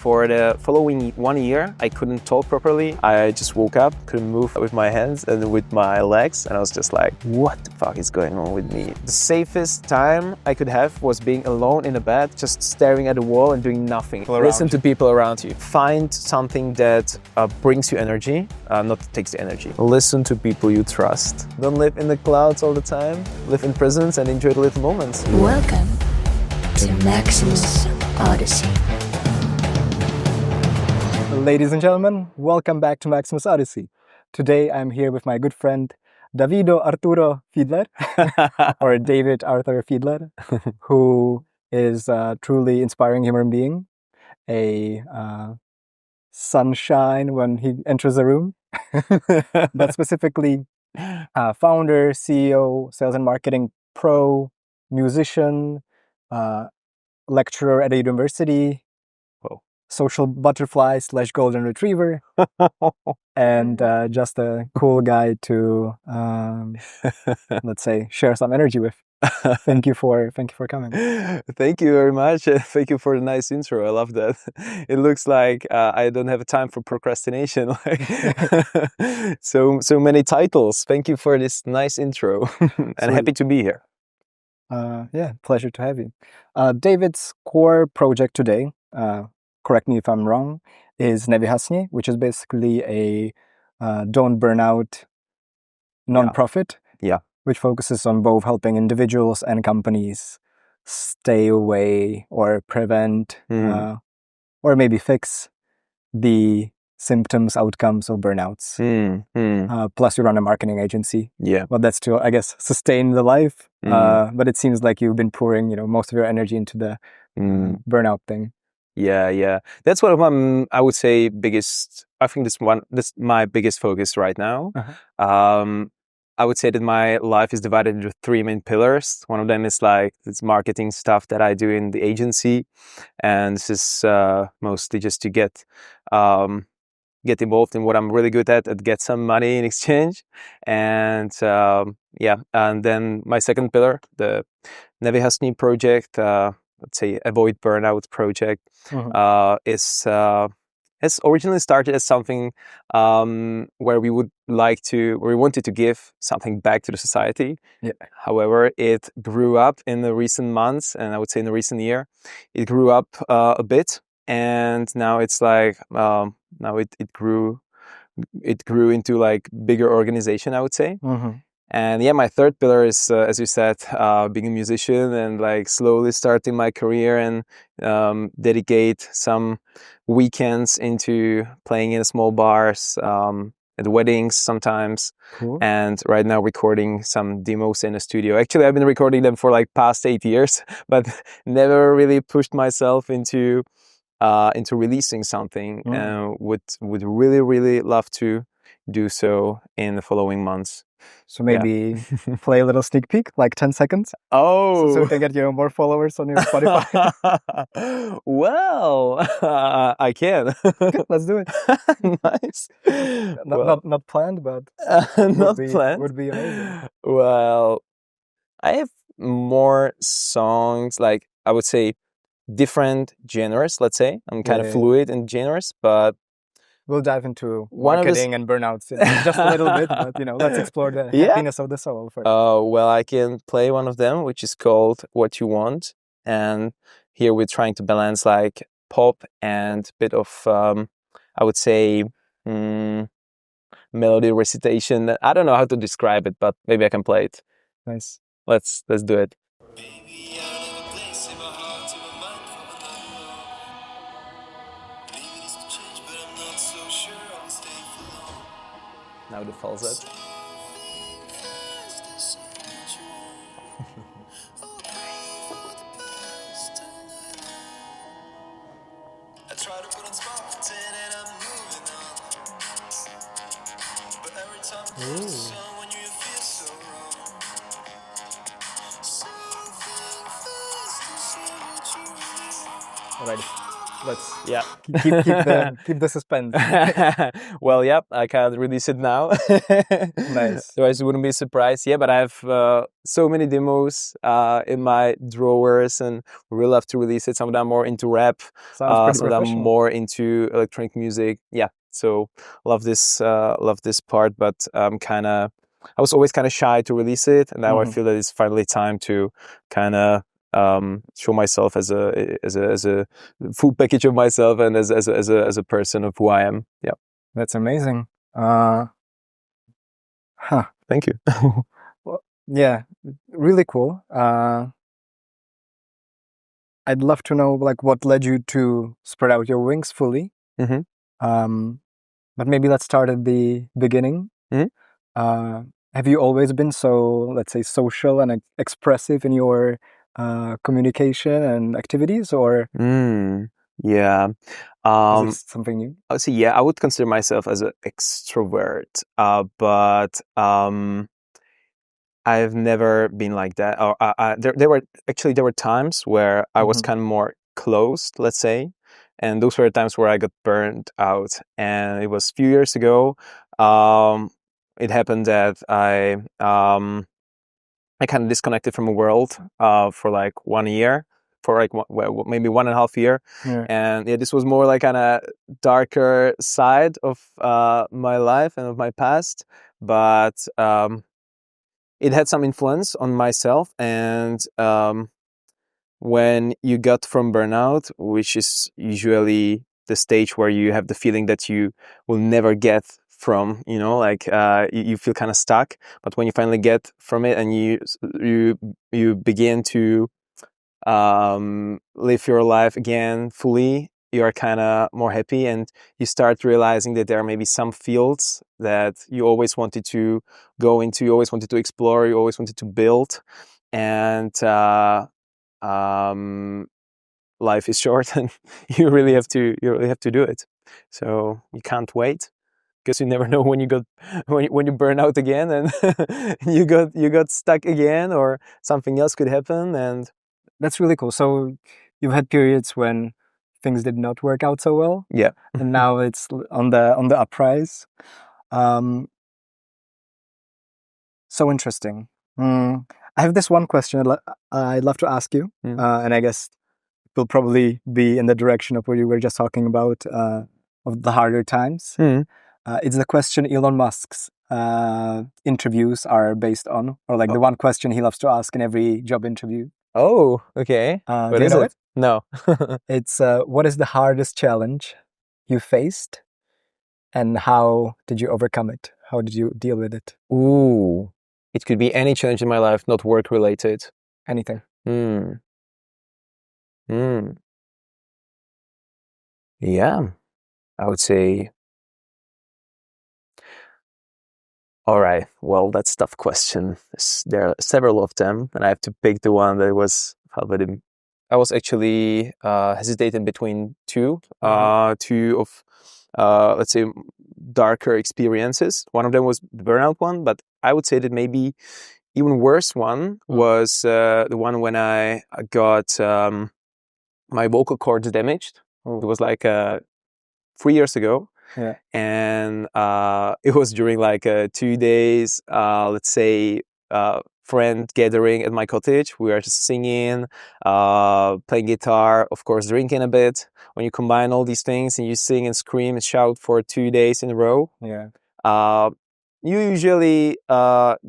For the following 1 year, I couldn't talk properly. I just woke up, couldn't move with my hands and with my legs, and I was just like, what the fuck is going on with me? The safest time I could have was being alone in a bed, just staring at the wall and doing nothing. Listen to people around you. Find something that brings you energy, not takes the energy. Listen to people you trust. Don't live in the clouds all the time. Live in presence and enjoy the little moments. Welcome to Maximus Odyssey. Ladies and gentlemen, welcome back to Maximus Odyssey. Today I'm here with my good friend Davido Arturo Fiedler, or David Arthur Fiedler, who is a truly inspiring human being, a sunshine when he enters a room, but specifically founder, CEO, sales and marketing pro, musician, lecturer at a university, social butterfly / golden retriever, and just a cool guy to let's say share some energy with. Thank you for coming. Thank you very much. Thank you for the nice intro. I love that. It looks like I don't have time for procrastination. so many titles. Thank you for this nice intro, and happy to be here. Yeah, pleasure to have you. David's core project today, correct me if I'm wrong, is Nevyhasni, which is basically a don't burn out nonprofit. Yeah. Which focuses on both helping individuals and companies stay away or prevent or maybe fix the symptoms, outcomes of burnouts. Plus you run a marketing agency. Yeah. Well, that's to, I guess, sustain the life. But it seems like you've been pouring, most of your energy into the burnout thing. Yeah. That's one of my, I would say, biggest. I think this my biggest focus right now. I would say that my life is divided into 3 main pillars. One of them is like this marketing stuff that I do in the agency, and this is mostly just to get involved in what I'm really good at and get some money in exchange. And and then my second pillar, the Nevyhasni project, let's say avoid burnout project, has originally started as something where we wanted to give something back to the society. Yeah. However, it grew up in the recent months, and I would say in the recent year, it grew up a bit, and now it's like now it grew into like bigger organization, I would say. And yeah, my third pillar is, as you said, being a musician and like slowly starting my career and dedicate some weekends into playing in small bars, at weddings sometimes. Cool. And right now recording some demos in a studio. Actually, I've been recording them for like past 8 years, but never really pushed myself into releasing something. Would really, really love to do so in the following months. So maybe play a little sneak peek, like 10 seconds. Oh, so we can get more followers on your Spotify. Well, I can. Okay, let's do it. Nice. Not planned, but planned. Would be amazing. Well, I have more songs, like I would say different genres. Let's say I'm kind of fluid in genres, but we'll dive into marketing and burnouts in just a little bit, but let's explore the happiness of the soul first. Well, I can play one of them, which is called What You Want. And here we're trying to balance like pop and bit of, I would say, melody recitation. I don't know how to describe it, but maybe I can play it. Nice. Let's do it. Now the falsetto. I try to put on spots and I'm moving on. But every time it's when you feel so wrong. Something fast to say what you really want. Alright. let's Yeah. keep the suspense. Well, yeah, I can't release it now. Nice. Otherwise, it wouldn't be a surprise. Yeah, but I have so many demos in my drawers, and really love to release it. Some of them more into rap, Sounds pretty some of them professional. more into electronic music. Yeah, so love this part, but I was always kind of shy to release it, and now I feel that it's finally time to kind of show myself as a full package of myself and as a person of who I am. Yeah. That's amazing. Thank you. Well, yeah, really cool. I'd love to know like what led you to spread out your wings fully. But maybe let's start at the beginning. Have you always been so, let's say, social and expressive in your communication and activities, or Yeah. is this something new? I would say, yeah, I would consider myself as an extrovert, but I've never been like that. Or there were times where I was kind of more closed, let's say, and those were the times where I got burned out. And it was a few years ago. It happened that I kind of disconnected from the world for like 1 year, for like maybe 1.5 years. Yeah. And yeah, this was more like kind of darker side of my life and of my past, but it had some influence on myself. And when you got from burnout, which is usually the stage where you have the feeling that you will never get from, like you feel kind of stuck, but when you finally get from it and you begin to live your life again fully, you are kind of more happy, and you start realizing that there are maybe some fields that you always wanted to go into, you always wanted to explore, you always wanted to build, and life is short and you really have to do it. So you can't wait, because you never know when you burn out again and you got stuck again, or something else could happen. And that's really cool. So you've had periods when things did not work out so well. Yeah. And now it's on the uprise. So interesting. I have this one question I'd love to ask you, and I guess it will probably be in the direction of what you were just talking about, of the harder times. It's the question Elon Musk's interviews are based on, or like the one question he loves to ask in every job interview. Oh, okay. Do you know it? No. It's what is the hardest challenge you faced, and how did you overcome it? How did you deal with it? Ooh, it could be any challenge in my life, not work related. Anything. Yeah, I would say. All right. Well, that's a tough question. There are several of them, and I have to pick the one that was. I was actually hesitating between two of, let's say, darker experiences. One of them was the burnout one, but I would say that maybe even worse one was the one when I got my vocal cords damaged. It was like 3 years ago. Yeah. And it was during like 2 days, let's say, friend gathering at my cottage. We were just singing, playing guitar, of course, drinking a bit. When you combine all these things and you sing and scream and shout for 2 days in a row, you usually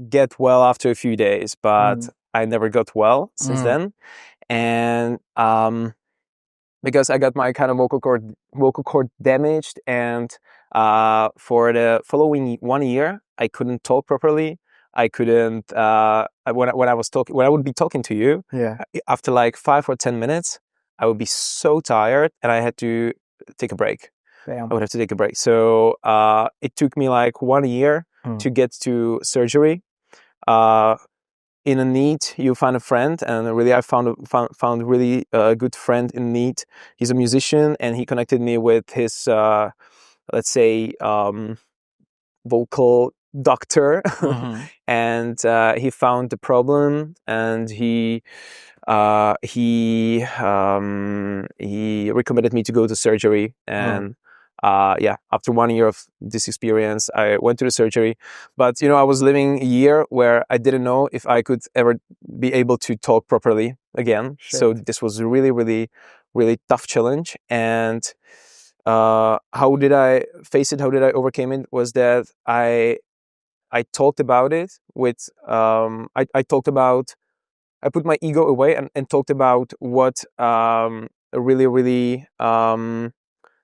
get well after a few days, but I never got well since then. And because I got my kind of vocal cord damaged, and for the following 1 year, I couldn't talk properly. I couldn't when I would be talking to you. Yeah. After like 5 or 10 minutes, I would be so tired, and I had to take a break. Damn. I would have to take a break. So it took me like 1 year to get to surgery. In a need, you find a friend, and really I found really a good friend in need. He's a musician, and he connected me with his let's say vocal doctor. And he found the problem, and he he recommended me to go to surgery, and after 1 year of this experience, I went to the surgery. But I was living a year where I didn't know if I could ever be able to talk properly again. So this was a really, really, really tough challenge. And how did I face it? How did I overcome it? Was that I talked about it with I put my ego away and talked about what really, really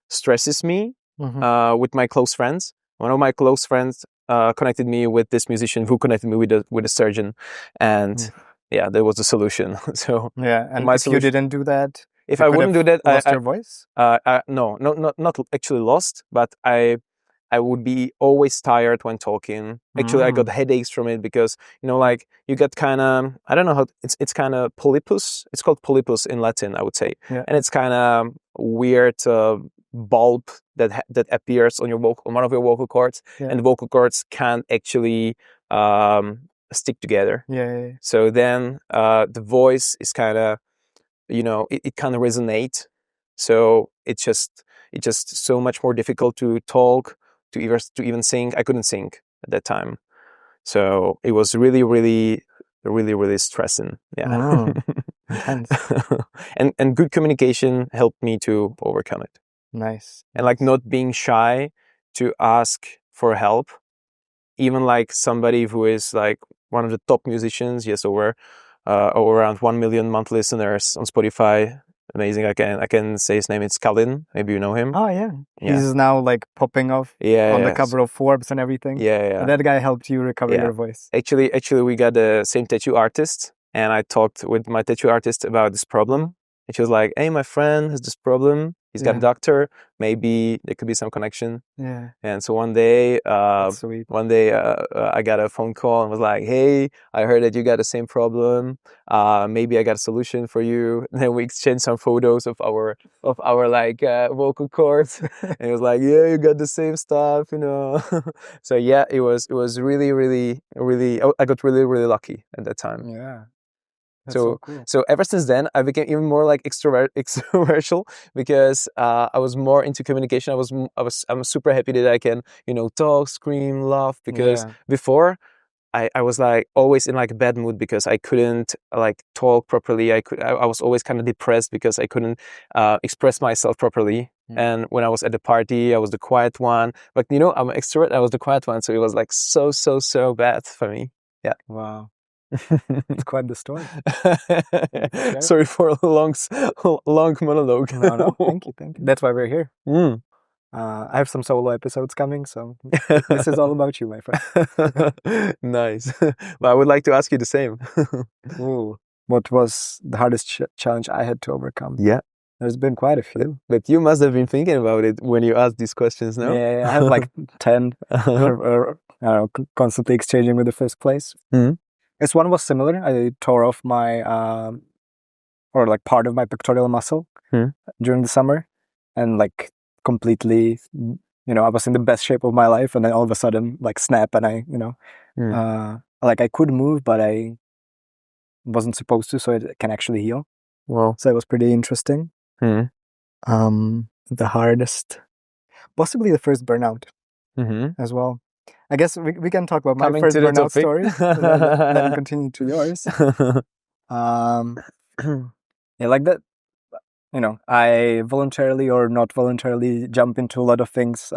stresses me with my close friends. One of my close friends connected me with this musician who connected me with a surgeon, and there was a solution. So and if you didn't do that, if I wouldn't do that, lost your voice? No, not actually lost, but I would be always tired when talking. Actually, I got headaches from it because, like you get kind of, I don't know how, it's kind of polypus. It's called polypus in Latin, I would say. Yeah. And it's kind of weird bulb that appears on on one of your vocal cords. Yeah. And the vocal cords can't actually stick together. Yeah. So then the voice is kind of, it kind of resonate. So it's just so much more difficult to talk, to even sing. I couldn't sing at that time, so it was really, really, really, really stressing. Yeah, intense. and good communication helped me to overcome it. Nice. And like not being shy to ask for help, even like somebody who is like one of the top musicians. Yes, over around 1 million monthly listeners on Spotify. Amazing. I can say his name. It's Kalin. Maybe you know him. Oh yeah. He's now like popping off on the cover of Forbes and everything. Yeah. And that guy helped you recover your voice. Actually, we got the same tattoo artist, and I talked with my tattoo artist about this problem. And she was like, "Hey, my friend has this problem. He's got a doctor. Maybe there could be some connection." Yeah. And so one day, sweet. I got a phone call and was like, "Hey, I heard that you got the same problem. Maybe I got a solution for you." And then we exchanged some photos of our like vocal cords, and it was like, "Yeah, you got the same stuff, So yeah, it was really, really, really. I got really, really lucky at that time. Yeah. That's so cool. So ever since then, I became even more like extrovertial because I was more into communication. I'm super happy that I can, talk, scream, laugh, because before I was like always in like a bad mood because I couldn't like talk properly. I was always kind of depressed because I couldn't express myself properly. And when I was at the party, I was the quiet one. But I'm an extrovert. I was the quiet one, so it was like so bad for me. Yeah. Wow. It's quite the story. Sorry for a long monologue. No, thank you. That's why we're here. I have some solo episodes coming, so this is all about you, my friend. Nice. But I would like to ask you the same. Ooh. What was the hardest challenge I had to overcome? Yeah. There's been quite a few. But you must have been thinking about it when you asked these questions, no? Yeah, I have like 10 constantly exchanging with the first place. This one was similar. I tore off my, or like part of my pectoral muscle during the summer, and like completely, I was in the best shape of my life, and then all of a sudden, like snap, and I, like I could move, but I wasn't supposed to, so it can actually heal. Wow. So it was pretty interesting. The hardest, possibly the first burnout as well. I guess we can talk about my first burnout story, and then continue to yours. Yeah, like that. I voluntarily or not voluntarily jump into a lot of things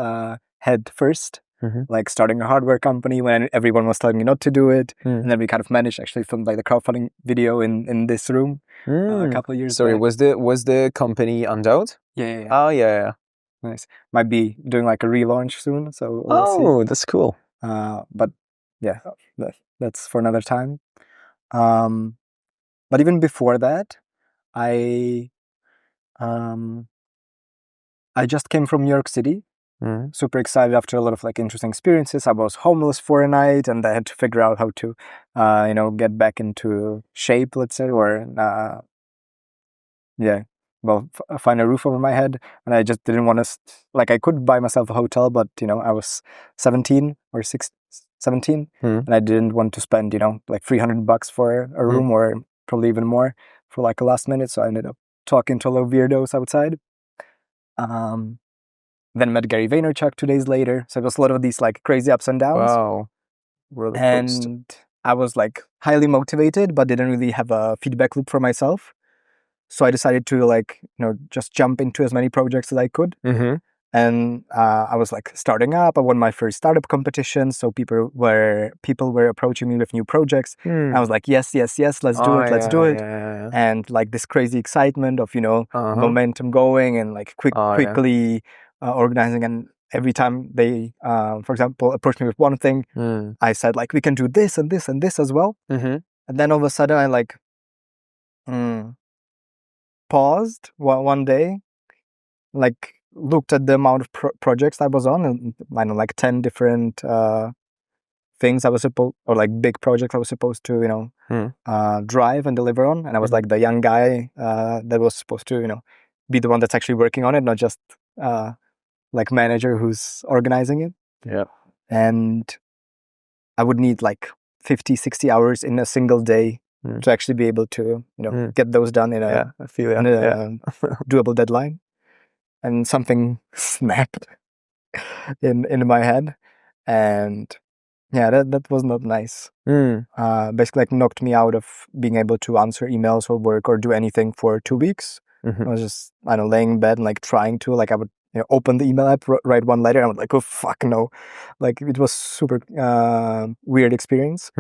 head first. Like starting a hardware company when everyone was telling me not to do it, and then we kind of managed actually filmed like the crowdfunding video in this room a couple of years. Sorry, back. was the company Undoubted? Yeah. Oh yeah. Nice. Might be doing like a relaunch soon, so we'll see. That's cool. But yeah, that's for another time. But even before that, I just came from New York City. Super excited after a lot of like interesting experiences. I was homeless for a night, and I had to figure out how to, get back into shape, let's say, or find a roof over my head. And I just didn't want to, like, I could buy myself a hotel, but I was 17 or 17, and I didn't want to spend like $300 for a room, or probably even more. for like a last minute. So I ended up talking to a lot of weirdos outside. Then met Gary Vaynerchuk 2 days later. So it was a lot of these like crazy ups and downs. Wow. Roller coaster. And I was like highly motivated, but didn't really have a feedback loop for myself. So I decided to like, just jump into as many projects as I could. Mm-hmm. And I was like starting up. I won my first startup competition. So people were approaching me with new projects. I was like, yes, let's do it, let's do it. Yeah. And like this crazy excitement of, Uh-huh. momentum going and like Oh, yeah. quickly organizing. And every time they, for example, approached me with one thing, I said like, we can do this and this and this as well. Mm-hmm. And then all of a sudden I like paused one day, like looked at the amount of projects I was on, and I know like 10 different things I was supposed, or like big projects I was supposed to, drive and deliver on. And I was like the young guy that was supposed to, be the one that's actually working on it, not just like manager who's organizing it. Yeah. And I would need like 50, 60 hours in a single day to actually be able to, get those done in a, I feel it. in a doable deadline. And something snapped in my head, and yeah, that was not nice. Basically, like knocked me out of being able to answer emails or work or do anything for 2 weeks. I was just, laying in bed and like trying to, like I would open the email app, write one letter, and I would like, oh fuck no, like it was super weird experience.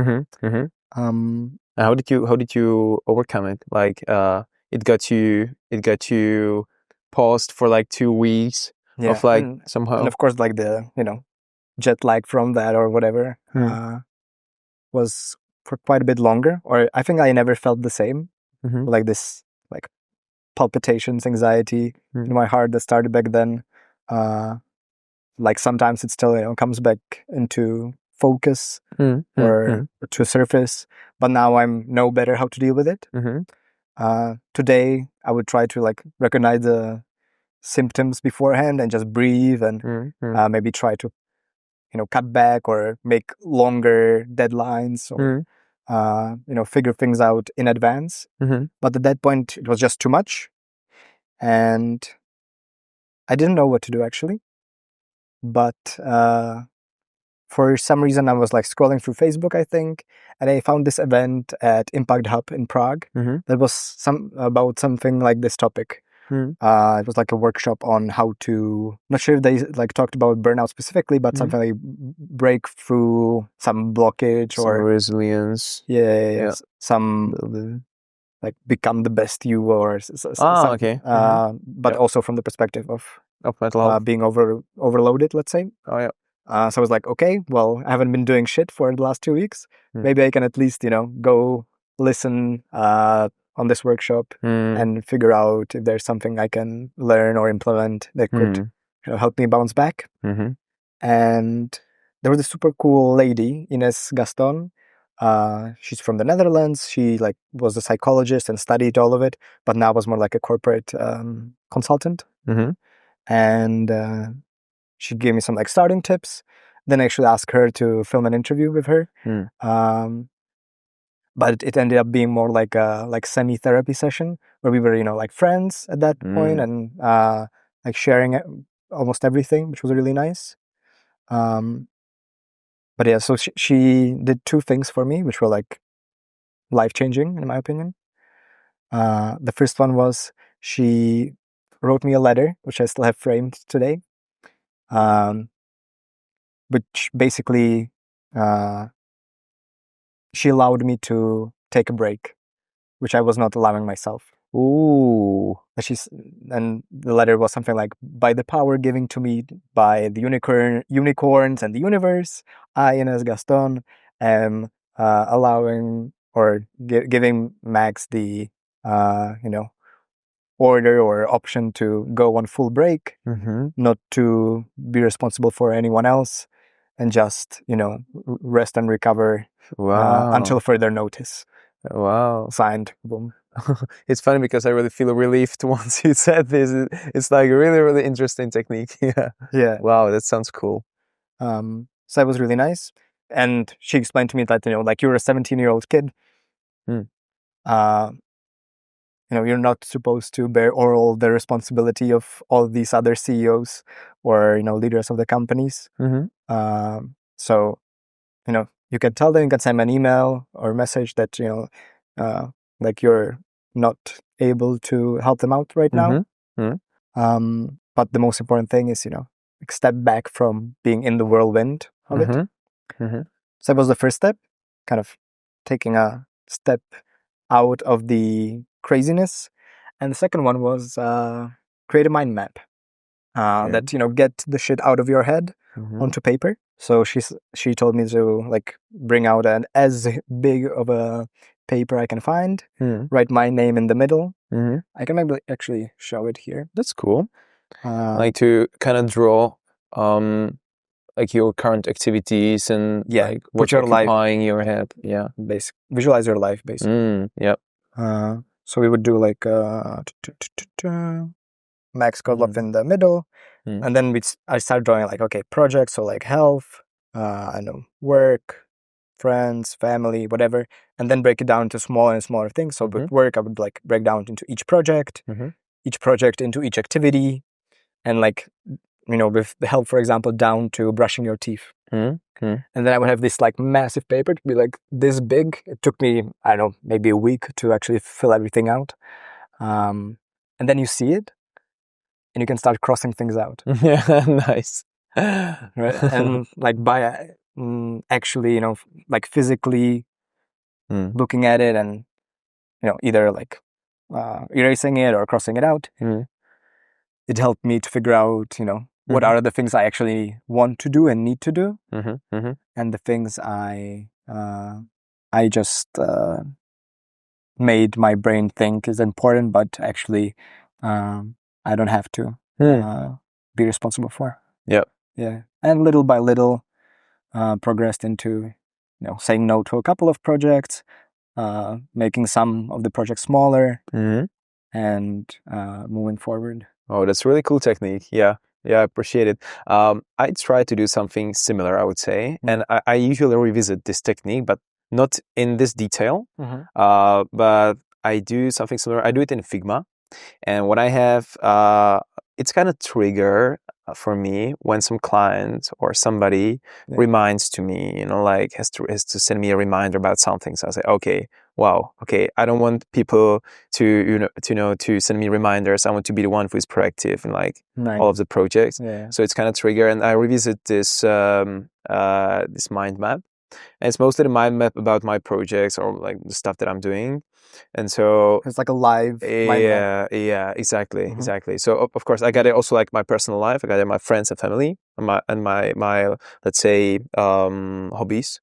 How did you overcome it? Like it got you paused for like 2 weeks of like somehow. And of course, like the jet lag from that or whatever was for quite a bit longer. Or I think I never felt the same. Like this, like palpitations, anxiety in my heart that started back then. Like sometimes it still comes back into focus or to surface, but now I'm know better how to deal with it. Today I would try to like recognize the symptoms beforehand and just breathe and maybe try to cut back or make longer deadlines or figure things out in advance. But at that point it was just too much, and I didn't know what to do actually. But for some reason I was like scrolling through Facebook, I think, and I found this event at Impact Hub in Prague that was about something like this topic. It was like a workshop on how to, not sure if they like talked about burnout specifically, but something like break through some blockage some or resilience. Yeah. Some like become the best you, or okay. But also from the perspective of mental health, being overloaded, let's say. Oh yeah. So I was like, okay, well, I haven't been doing shit for the last 2 weeks. Maybe I can at least, go listen on this workshop and figure out if there's something I can learn or implement that could help me bounce back. And there was a super cool lady, Ines Gaston. She's from the Netherlands. She like was a psychologist and studied all of it, but now was more like a corporate consultant. And she gave me some like starting tips. Then I actually asked her to film an interview with her. But it ended up being more like a semi-therapy session where we were, like friends at that point and like sharing almost everything, which was really nice. But yeah, so she did 2 things for me, which were like life-changing in my opinion. The first one was she wrote me a letter, which I still have framed today, which basically she allowed me to take a break, which I was not allowing myself. Ooh. And the letter was something like, by the power given to me by the unicorns and the universe, I, Ines Gaston, am allowing or giving Max the, order or option to go on full break, not to be responsible for anyone else, and just, rest and recover until further notice. Wow. Signed. Boom. It's funny because I really feel relieved once you said this. It's like a really, really interesting technique. Yeah. Wow, that sounds cool. So that was really nice. And she explained to me that, like you're a 17-year-old kid. you're not supposed to bear all the responsibility of all these other CEOs or leaders of the companies. So you can tell them, you can send an email or message that like you're not able to help them out right now. But the most important thing is like step back from being in the whirlwind of it. So that was the first step, kind of taking a step out of the craziness. And the second one was create a mind map. That get the shit out of your head onto paper. So she told me to like bring out an as big of a paper I can find, write my name in the middle. I can maybe actually show it here. That's cool. Like to kind of draw like your current activities and like what's occupying your head. Yeah. Visualize your life basically. Yeah. So we would do like Max got left in the middle. And then I started drawing like, okay, projects, so like health, I know, work, friends, family, whatever, and then break it down into smaller and smaller things. So with work, I would like break down into each project into each activity, and like, with the health, for example, down to brushing your teeth. And then I would have this like massive paper to be like this big. It took me, I don't know, maybe a week to actually fill everything out. And then you see it, and you can start crossing things out. Yeah, nice. Right? And like by actually, like physically looking at it and, either like erasing it or crossing it out, it helped me to figure out, what are the things I actually want to do and need to do, and the things I just made my brain think is important, but actually I don't have to be responsible for. Yeah. And little by little progressed into, saying no to a couple of projects, making some of the projects smaller, and moving forward. Oh, that's a really cool technique. Yeah, I appreciate it. I try to do something similar, I would say. And I usually revisit this technique, but not in this detail. But I do something similar. I do it in Figma. And what I have, it's kind of trigger for me when some client or somebody reminds to me, like has to send me a reminder about something. So I say, okay, I don't want people to send me reminders. I want to be the one who is proactive in like all of the projects. So it's kind of trigger, and I revisit this this mind map. And it's mostly the mind map about my projects or like the stuff that I'm doing. And so it's like a live mind map. Yeah, exactly. So of course I got it also like my personal life. I got it my friends and family and my let's say hobbies.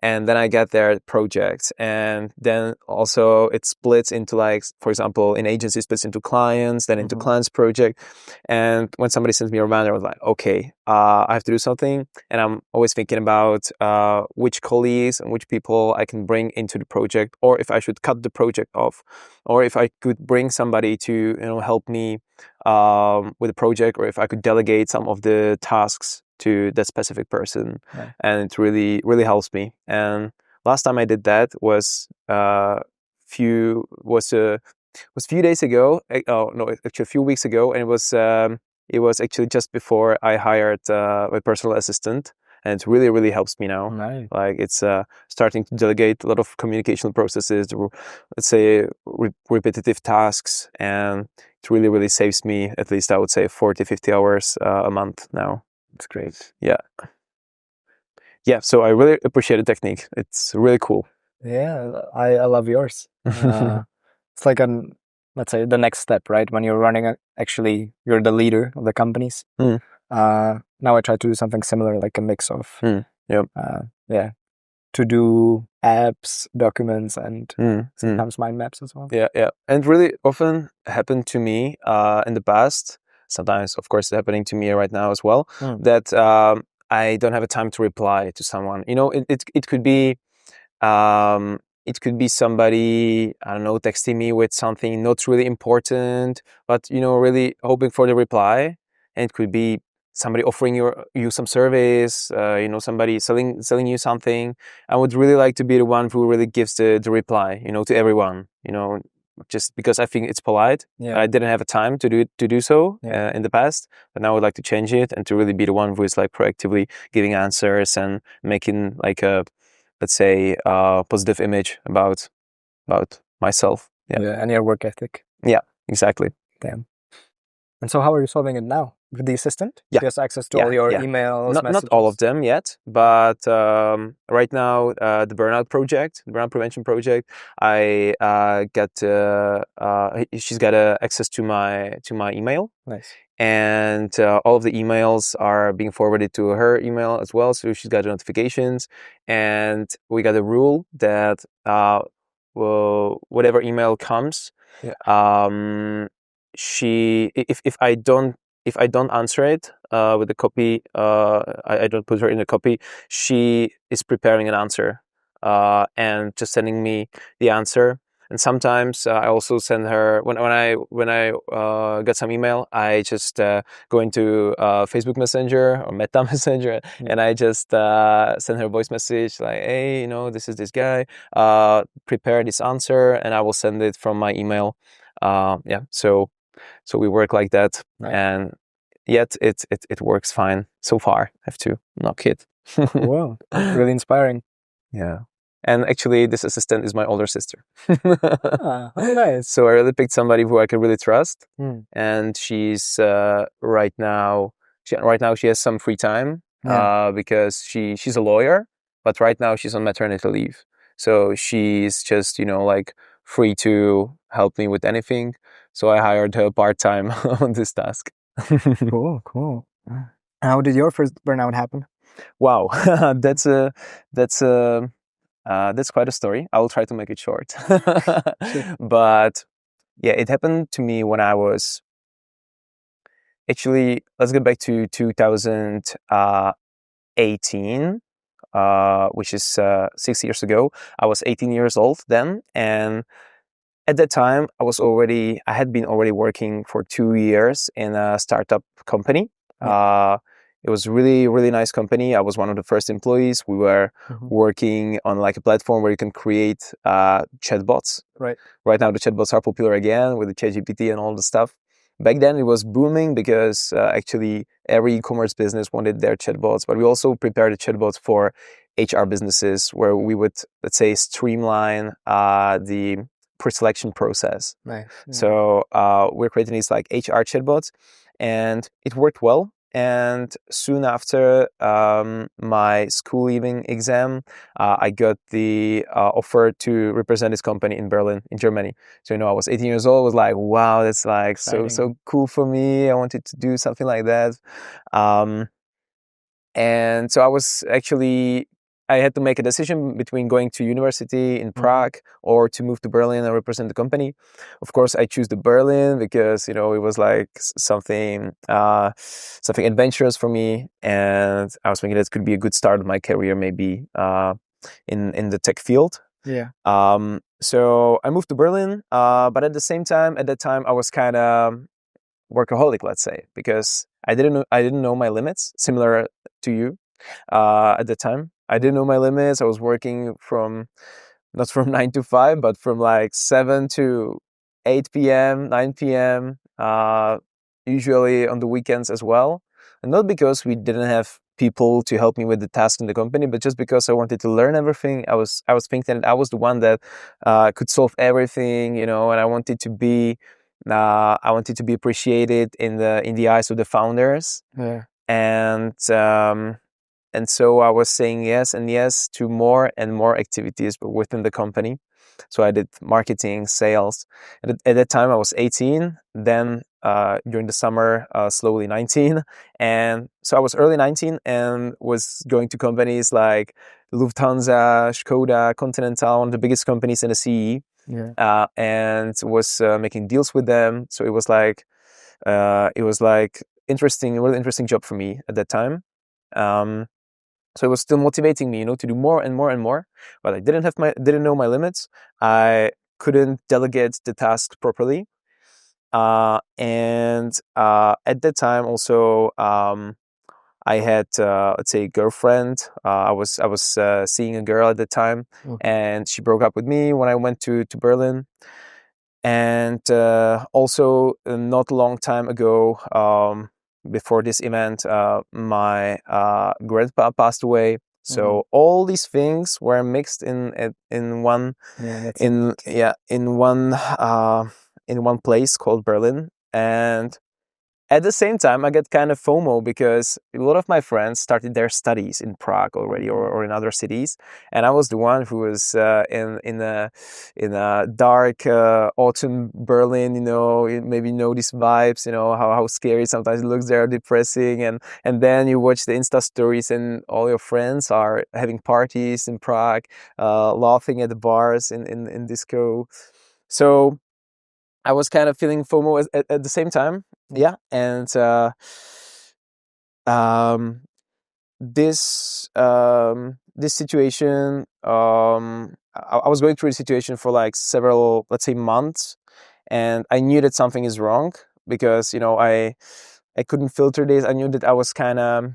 And then I get their projects, and then also it splits into like, for example, in agency splits into clients, then into clients project. And when somebody sends me a reminder, I was like, okay, I have to do something. And I'm always thinking about which colleagues and which people I can bring into the project, or if I should cut the project off, or if I could bring somebody to help me with the project, or if I could delegate some of the tasks to that specific person. And it really helps me. And last time I did that was few days ago. Actually a few weeks ago, and it was actually just before I hired my personal assistant, and it really helps me now. Like it's starting to delegate a lot of communication processes, let's say repetitive tasks, and it really saves me at least, I would say, 40-50 hours a month now. It's great. Yeah, so I really appreciate the technique. It's really cool. Yeah, I love yours. It's like let's say the next step, right? When you're running, actually, you're the leader of the companies. Now I try to do something similar, like a mix of, to do apps, documents, and sometimes mind maps as well. Yeah. And really often happened to me in the past. Sometimes, of course, it's happening to me right now as well, that I don't have a time to reply to someone. It could be somebody, I don't know, texting me with something not really important, but really hoping for the reply. And it could be somebody offering you some service, somebody selling you something. I would really like to be the one who really gives the reply, to everyone, just because I think it's polite. Yeah. I didn't have a time to do so Yeah. in the past, but now I would like to change it and to really be the one who is like proactively giving answers and making like a, let's say, positive image about myself. Yeah, And your work ethic. exactly. Damn. And so how are you solving it now? With the assistant? Yeah. She has access to all your emails, Not messages? all of them yet, but right now the burnout project, the burnout prevention project, I she's got access to my email. Nice. And all of the emails are being forwarded to her email as well, so she's got the notifications. And we got a rule that well, whatever email comes, if I don't answer it with a copy, I don't put her in a copy, she is preparing an answer and just sending me the answer. And sometimes I also send her when I get some email, I just go into Facebook Messenger or Meta Messenger, and I just send her a voice message like, hey, this is this guy, prepare this answer, and I will send it from my email. So we work like that, and yet it works fine so far. I have to knock it. Wow, really inspiring. Yeah. And actually, this assistant is my older sister. Nice. So I really picked somebody who I can really trust. And she's right now she has some free time because she's a lawyer, but right now she's on maternity leave. So she's just like free to help me with anything. So I hired her part-time on this task. Cool. How did your first burnout happen? Wow, that's quite a story. I will try to make it short. But yeah, it happened to me when I was actually, let's get back to 2018, which is 6 years ago. I was 18 years old then, and at that time I had been already working for 2 years in a startup company. It was really, really nice company. I was one of the first employees. We were working on like a platform where you can create chatbots. Right now the chatbots are popular again with the ChatGPT and all the stuff. Back then it was booming because actually every e-commerce business wanted their chatbots, but we also prepared the chatbots for HR businesses where we would, let's say, streamline the pre-selection process. Nice. So we're creating these like HR chatbots, and it worked well. And soon after my school leaving exam, I got the offer to represent this company in Berlin, in Germany. So I was 18 years old. I was like, wow, that's like so cool for me. I wanted to do something like that. And so I had to make a decision between going to university in Prague or to move to Berlin and represent the company. Of course, I choose the Berlin because, it was like something adventurous for me. And I was thinking that could be a good start of my career, maybe in the tech field. Yeah. So I moved to Berlin, but at that time, I was kind of workaholic, let's say, because I didn't know my limits, similar to you at the time. I didn't know my limits. I was working not from 9 to 5, but from like 7 to 8 p.m., 9 p.m., usually on the weekends as well. And not because we didn't have people to help me with the task in the company, but just because I wanted to learn everything. I was thinking that I was the one that could solve everything, and I wanted to be appreciated in the eyes of the founders. Yeah. And so I was saying yes and yes to more and more activities within the company. So I did marketing, sales. At that time, I was 18. Then during the summer, slowly 19. And so I was early 19 and was going to companies like Lufthansa, Skoda, Continental, one of the biggest companies in the CE. Yeah. And was making deals with them. So it was like interesting, a really interesting job for me at that time. So it was still motivating me, to do more and more and more. But I didn't know my limits. I couldn't delegate the task properly. And at that time also, I had let's say a girlfriend. I was seeing a girl at the time, and she broke up with me when I went to Berlin. And also, not a long time ago, before this event, my grandpa passed away. So all these things were mixed in one in one place called Berlin. And at the same time, I get kind of FOMO because a lot of my friends started their studies in Prague already, or in other cities, and I was the one who was in a dark autumn Berlin. Maybe these vibes. How scary sometimes it looks there, depressing, and then you watch the Insta stories, and all your friends are having parties in Prague, laughing at the bars in disco. So I was kind of feeling FOMO at the same time. Yeah. And this situation, I was going through a situation for like several, let's say, months, and I knew that something is wrong because I couldn't filter this. I knew that I was kind of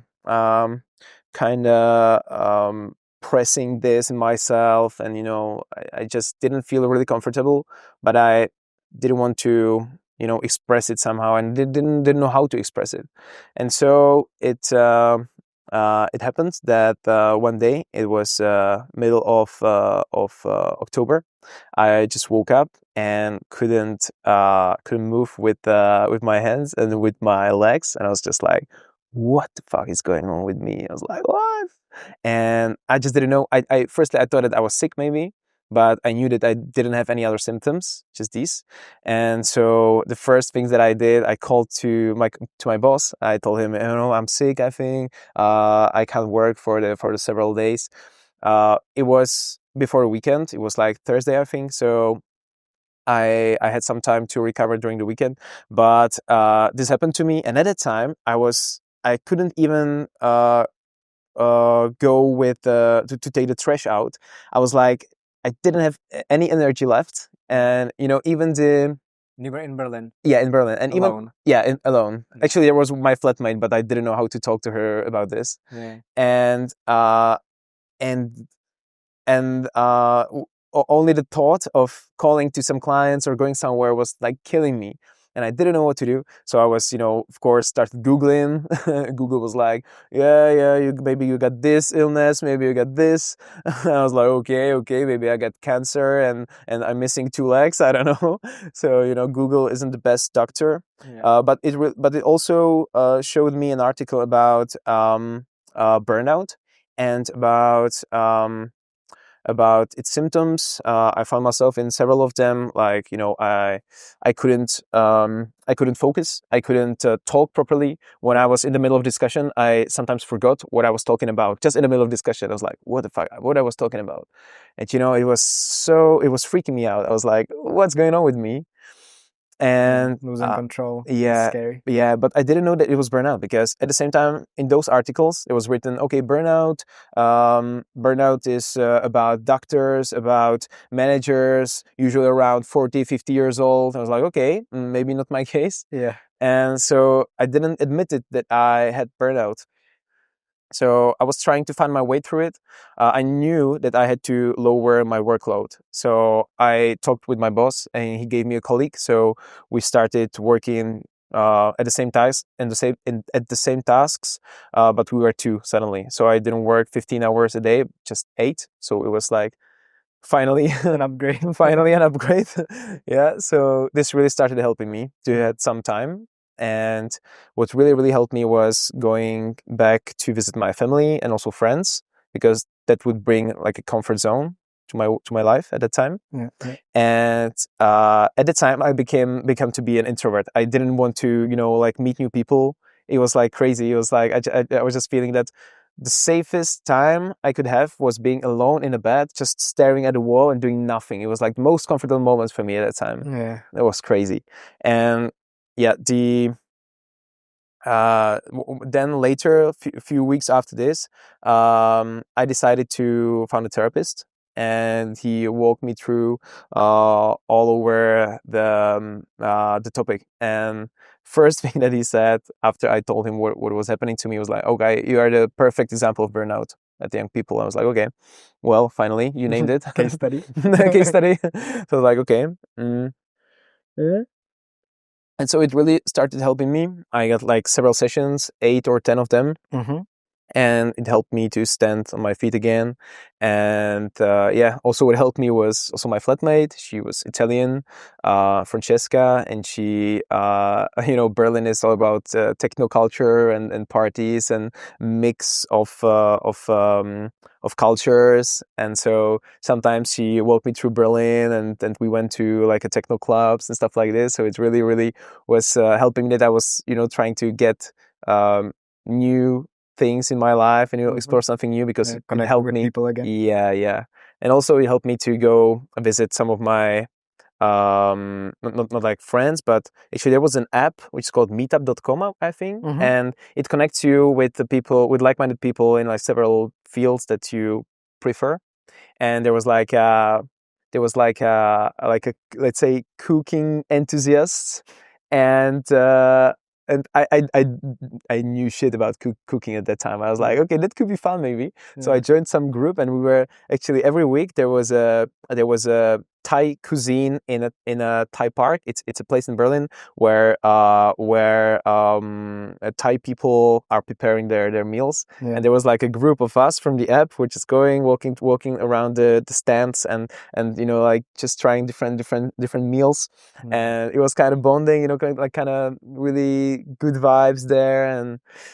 pressing this in myself, and I just didn't feel really comfortable, but I didn't want to express it somehow, and didn't know how to express it. And so it happened that one day, it was middle of October, I just woke up and couldn't move with my hands and with my legs, and I was just like, what the fuck is going on with me? I was like, what? And I just didn't know. I firstly, I thought that I was sick maybe, but I knew that I didn't have any other symptoms, just these. And so the first things that I did, I called to my boss. I told him, I'm sick, I think. I can't work for the several days. It was before the weekend. It was like Thursday, I think. So I had some time to recover during the weekend, but this happened to me. And at that time, I couldn't even go with to take the trash out. I was like, I didn't have any energy left, and even the You were in Berlin. Yeah, in Berlin, and alone. Alone. Actually, there was my flatmate, but I didn't know how to talk to her about this. Yeah. And only the thought of calling to some clients or going somewhere was like killing me, and I didn't know what to do. So I was, of course, started Googling. Google was like, maybe you got this illness, maybe you got this. I was like, okay, maybe I got cancer and I'm missing 2 legs. I don't know. So Google isn't the best doctor. Yeah. But it also showed me an article about burnout and about its symptoms. I found myself in several of them. Like I couldn't focus. I couldn't talk properly. When I was in the middle of discussion, I sometimes forgot what I was talking about. Just in the middle of discussion, I was like, "What the fuck? What I was talking about?" And it was freaking me out. I was like, "What's going on with me?" And losing control. Yeah, scary. Yeah, but I didn't know that it was burnout, because at the same time in those articles it was written, okay, burnout is about doctors, about managers, usually around 40, 50 years old. I was like, okay, maybe not my case. Yeah. And so I didn't admit it that I had burnout. So I was trying to find my way through it. I knew that I had to lower my workload. So I talked with my boss, and he gave me a colleague. So we started working at the same times and at the same tasks, but we were 2 suddenly. So I didn't work 15 hours a day, just 8. So it was like finally An upgrade. finally an upgrade. Yeah. So this really started helping me to have some time. And what really, really helped me was going back to visit my family and also friends, because that would bring like a comfort zone to my life at that time. Yeah. And at the time, I became to be an introvert. I didn't want to, like meet new people. It was like crazy. It was like I was just feeling that the safest time I could have was being alone in a bed, just staring at the wall and doing nothing. It was like the most comfortable moments for me at that time. Yeah. It was crazy. And yeah, then later, a few weeks after this, I decided to find a therapist, and he walked me through all over the topic. And first thing that he said after I told him what was happening to me was like, "Okay, you are the perfect example of burnout at the young people." I was like, "Okay, well, finally, you named it." Case study. Case study. So I was like, okay. Yeah. And so it really started helping me. I got like several sessions, 8 or 10 of them. Mm-hmm. And it helped me to stand on my feet again. And also what helped me was also my flatmate. She was Italian, Francesca, and she, Berlin is all about techno culture and parties and mix of cultures. And so sometimes she walked me through Berlin, and we went to like a techno clubs and stuff like this. So it really, really was helping me that I was, trying to get new things in my life and explore something new, because it connect helped with me. people again. Yeah. And also it helped me to go visit some of my not like friends, but actually there was an app which is called meetup.com, I think. Mhm. And it connects you with the people, with like-minded people in like several fields that you prefer. And there was like a let's say cooking enthusiasts, and I knew shit about cooking at that time. I was like, okay, that could be fun maybe. So I joined some group, and we were actually every week there was a Thai cuisine in a Thai park. It's a place in Berlin where Thai people are preparing their meals. Yeah. And there was like a group of us from the app, which is walking around the stands and like just trying different meals. And it was kind of bonding, kind of really good vibes there.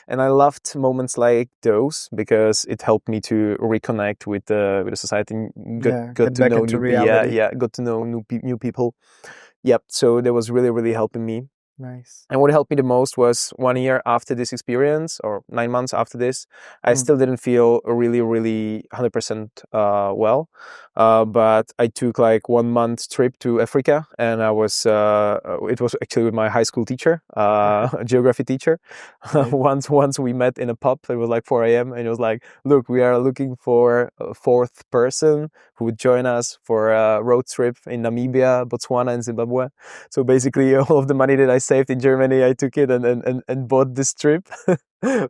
And I loved moments like those, because it helped me to reconnect with the society and got get to back know into new reality. got to know new people. Yep. So that was really, really helping me. Nice. And what helped me the most was 1 year after this experience, or 9 months after this, I still didn't feel really, really 100% well. But I took like 1 month trip to Africa, and it was actually with my high school teacher, a geography teacher. Right. Once we met in a pub, it was like 4 a.m. and it was like, look, we are looking for a 4th person who would join us for a road trip in Namibia, Botswana, and Zimbabwe. So basically all of the money that I saved in Germany, I took it and bought this trip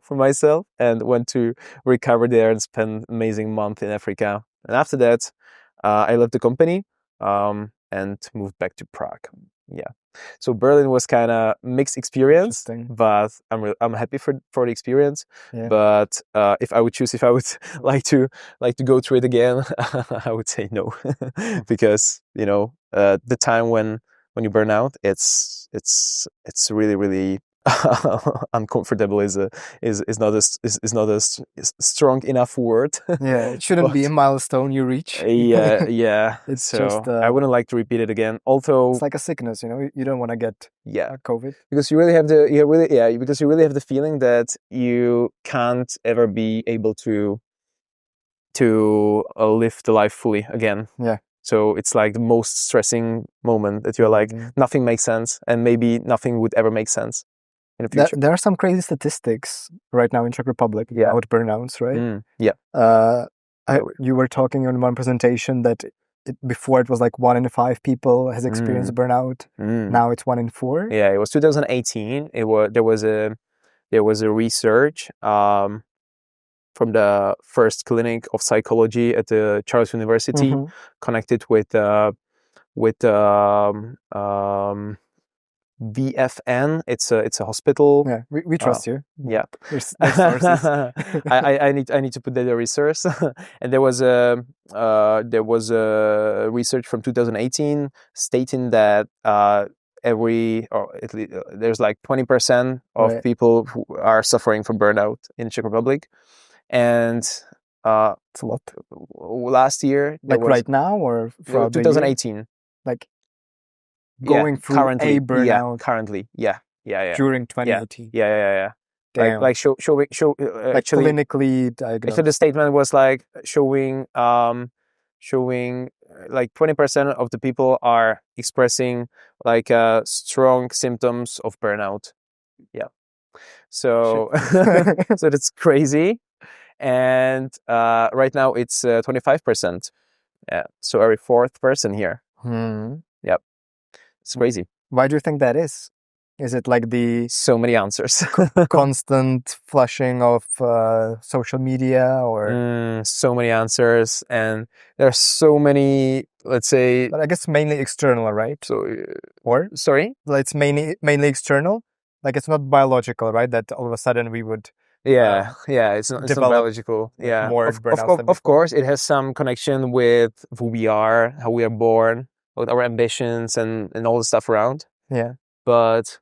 for myself, and went to recover there and spend an amazing month in Africa. And after that, I left the company and moved back to Prague. Yeah. So Berlin was kind of mixed experience, Interesting. but I'm happy for the experience. Yeah. But if I would like to go through it again, I would say no, because the time when you burn out, it's really, really uncomfortable is not a strong enough word. Yeah, it shouldn't be a milestone you reach. Yeah. It's so just, I wouldn't like to repeat it again. Although It's like a sickness, you don't want to get COVID. because you really have the feeling that you can't ever be able to live the life fully again. Yeah. So it's like the most stressing moment that you're like, nothing makes sense, and maybe nothing would ever make sense in the future. There are some crazy statistics right now in Czech Republic about burnouts, right? You were talking in one presentation that before it was like 1 in 5 people has experienced burnout. Now it's 1 in 4. Yeah, it was 2018. There was a research from the first clinic of psychology at the Charles University, connected with VFN. It's a hospital. Yeah, we trust you. Yeah, there's sources. I need to put that in research. And there was a research from 2018 stating that there's like 20% of people who are suffering from burnout in Czech Republic, and it's a lot. Last year, like right now or from 2018, like going through currently, a burnout. Currently, during 2018. Yeah. Damn. Like show like actually clinically diagnosed. Actually, the statement was like showing like 20% of the people are expressing like strong symptoms of burnout. Yeah. So so that's crazy. And right now it's 25%. Yeah. So every 4th person here. Yep. It's crazy. Why do you think that is? Is it like the So many answers. constant flushing of social media, or So many answers, and there are so many, let's say, but I guess mainly external, right? so Or sorry. like it's mainly external. Like it's not biological, right? That all of a sudden we would Yeah, it's not develop biological. Yeah, more burnouts than of before. course, it has some connection with who we are, how we are born, with our ambitions and all the stuff around. Yeah. But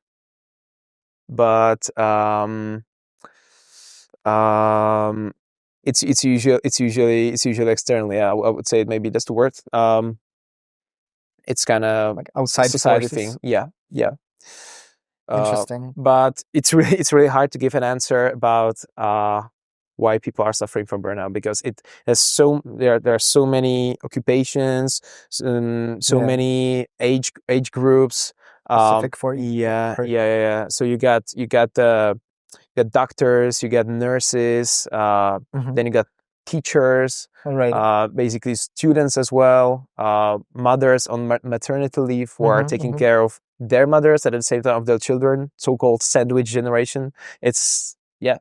it's usually external. Yeah, I would say maybe that's the word. It's kind of Like outside society forces. thing. Yeah. Interesting. But it's really hard to give an answer about why people are suffering from burnout, because it has there are so many occupations, so Yeah. many age groups. Specific for Yeah. So you got doctors, you got nurses, then you got teachers, All right. basically students as well, mothers on maternity leave who are taking care of their mothers at the same time of their children, so-called sandwich generation. It's Yeah.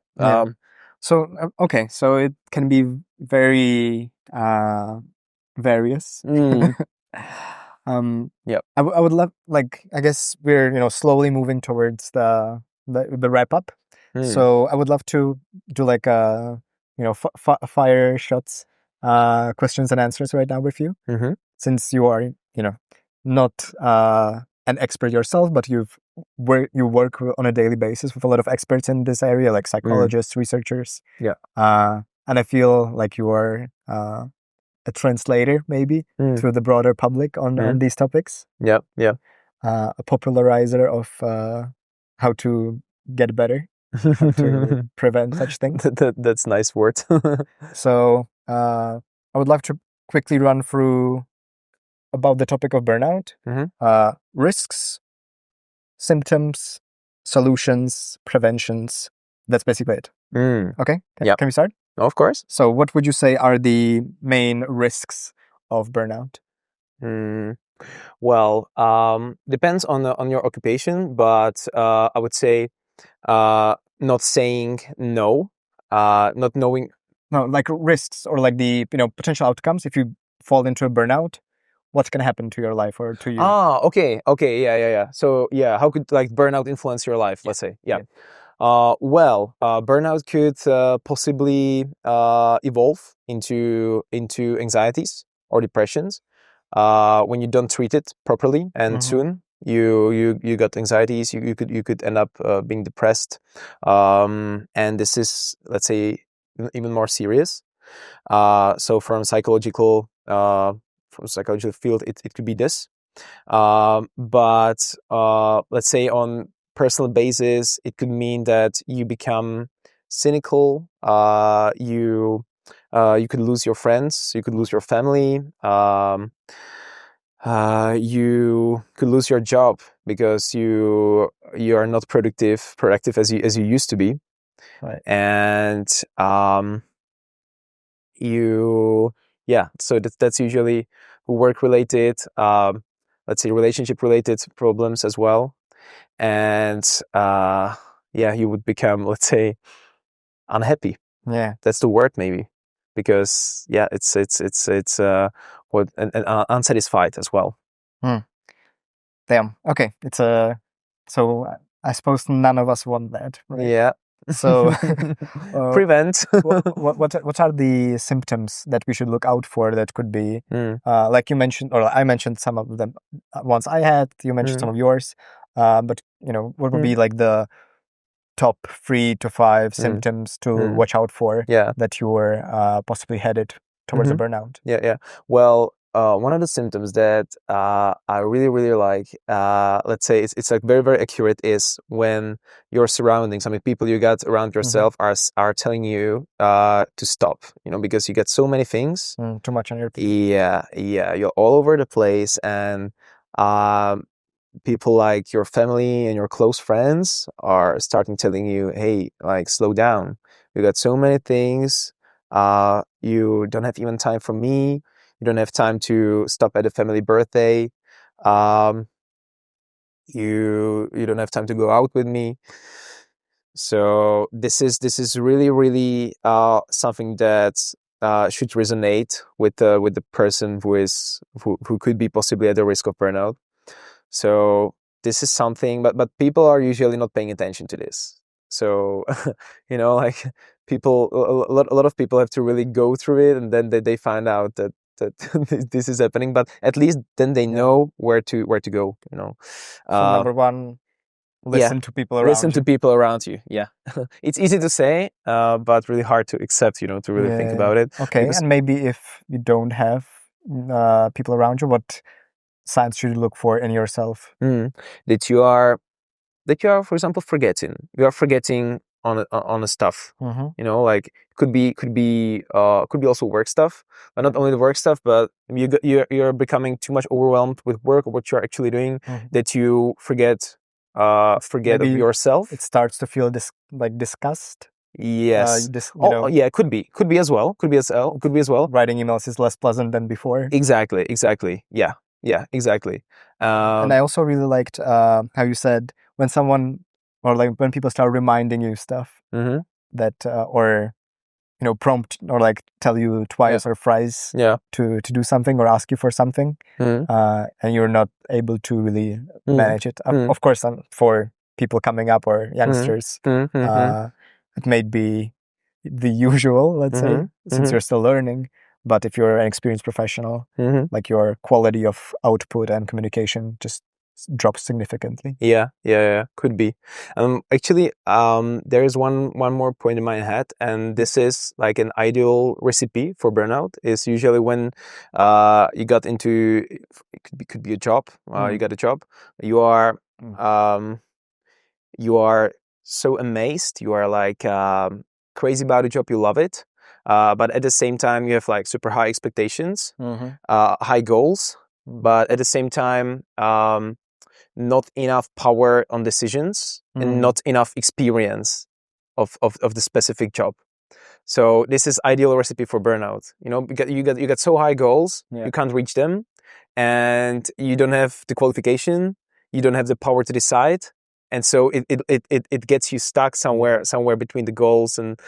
So okay, so it can be very various. Yep. I would love, like, I guess we're slowly moving towards the wrap up. So I would love to do like a fire shots questions and answers right now with you, since you are not an expert yourself, but you work on a daily basis with a lot of experts in this area, like psychologists, researchers. Yeah. And I feel like you are a translator, maybe, to the broader public on these topics. Yeah. A popularizer of how to get better, how to prevent such things. That's a nice word. So I would love to quickly run through about the topic of burnout, risks, symptoms, solutions, preventions. That's basically it. Okay? Can we start? Of course. So what would you say are the main risks of burnout? Well, depends on your occupation, but I would say not saying no, not knowing. No, like risks, or like the potential outcomes if you fall into a burnout. What's gonna happen to your life or to you? Okay, yeah. So yeah, how could like burnout influence your life? Let's say, yeah. Burnout could possibly evolve into anxieties or depressions when you don't treat it properly, and soon you got anxieties. You could end up being depressed, and this is, let's say, even more serious. So from psychological field, it could be this. But let's say on personal basis, it could mean that you become cynical. You could lose your friends. You could lose your family. You could lose your job because you are not productive as you used to be. Right. And so that's usually work related, let's say relationship related problems as well. And you would become, let's say, unhappy. Yeah, that's the word, maybe, because it's what and unsatisfied as well. Damn. Okay, it's so I suppose none of us want that, right? Yeah. So prevent. what are the symptoms that we should look out for that could be like you mentioned, or I mentioned some of them once I had, you mentioned some of yours, but what would be like the top 3 to 5 symptoms to watch out for that you were possibly headed towards a burnout? Yeah. Well, one of the symptoms that I really like, let's say it's like very, very accurate, is when your surroundings, I mean, people you got around yourself are telling you to stop, because you get so many things. Too much on your plate. Yeah. You're all over the place, and people like your family and your close friends are starting telling you, hey, like, slow down. You got so many things. You don't have even time for me. You don't have time to stop at a family birthday. you don't have time to go out with me. So this is really something that should resonate with the person who could be possibly at the risk of burnout. So this is something, but people are usually not paying attention to this. So like people, a lot of people have to really go through it, and then they find out that this is happening. But at least then they know where to go. So number one, listen to people around listen to people around you. Yeah, it's easy to say, but really hard to accept. To really think about it. Okay, Because- and maybe if you don't have people around you, what signs should you look for in yourself? That you are, for example, forgetting. You are forgetting on a stuff. Like could be also work stuff, but not only the work stuff, but you're becoming too much overwhelmed with work or what you're actually doing, that you forget of Maybe yourself. It starts to feel disgust. Yes. Yeah, could be as well. Could be as well. Writing emails is less pleasant than before. Exactly. Yeah, exactly. And I also really liked how you said when someone, or like when people start reminding you stuff that, or prompt, or like tell you twice or thrice to do something or ask you for something, and you're not able to really manage it. Of course, for people coming up or youngsters, it may be the usual, let's say, since you're still learning. But if you're an experienced professional, like your quality of output and communication just drops significantly. Yeah, could be. Actually, there is one more point in my head, and this is like an ideal recipe for burnout. Is usually when you got into, it could be a job. You got a job. You are so amazed. You are like crazy about the job. You love it. But at the same time, you have like super high expectations, high goals, but at the same time, not enough power on decisions and not enough experience of the specific job. So this is ideal recipe for burnout. You got so high goals, you can't reach them, and you don't have the qualification, you don't have the power to decide. And so it gets you stuck somewhere between the goals and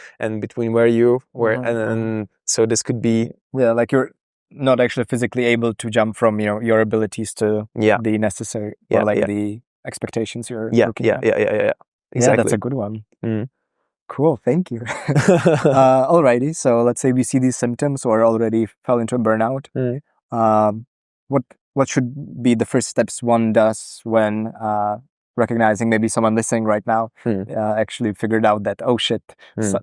between where you were, and so this could be like you're not actually physically able to jump from your abilities to the necessary or the expectations you're looking at. Exactly. Yeah, that's a good one. Cool, thank you. Alrighty, so let's say we see these symptoms or already fell into a burnout. What should be the first steps one does when recognizing, maybe someone listening right now actually figured out that, oh shit,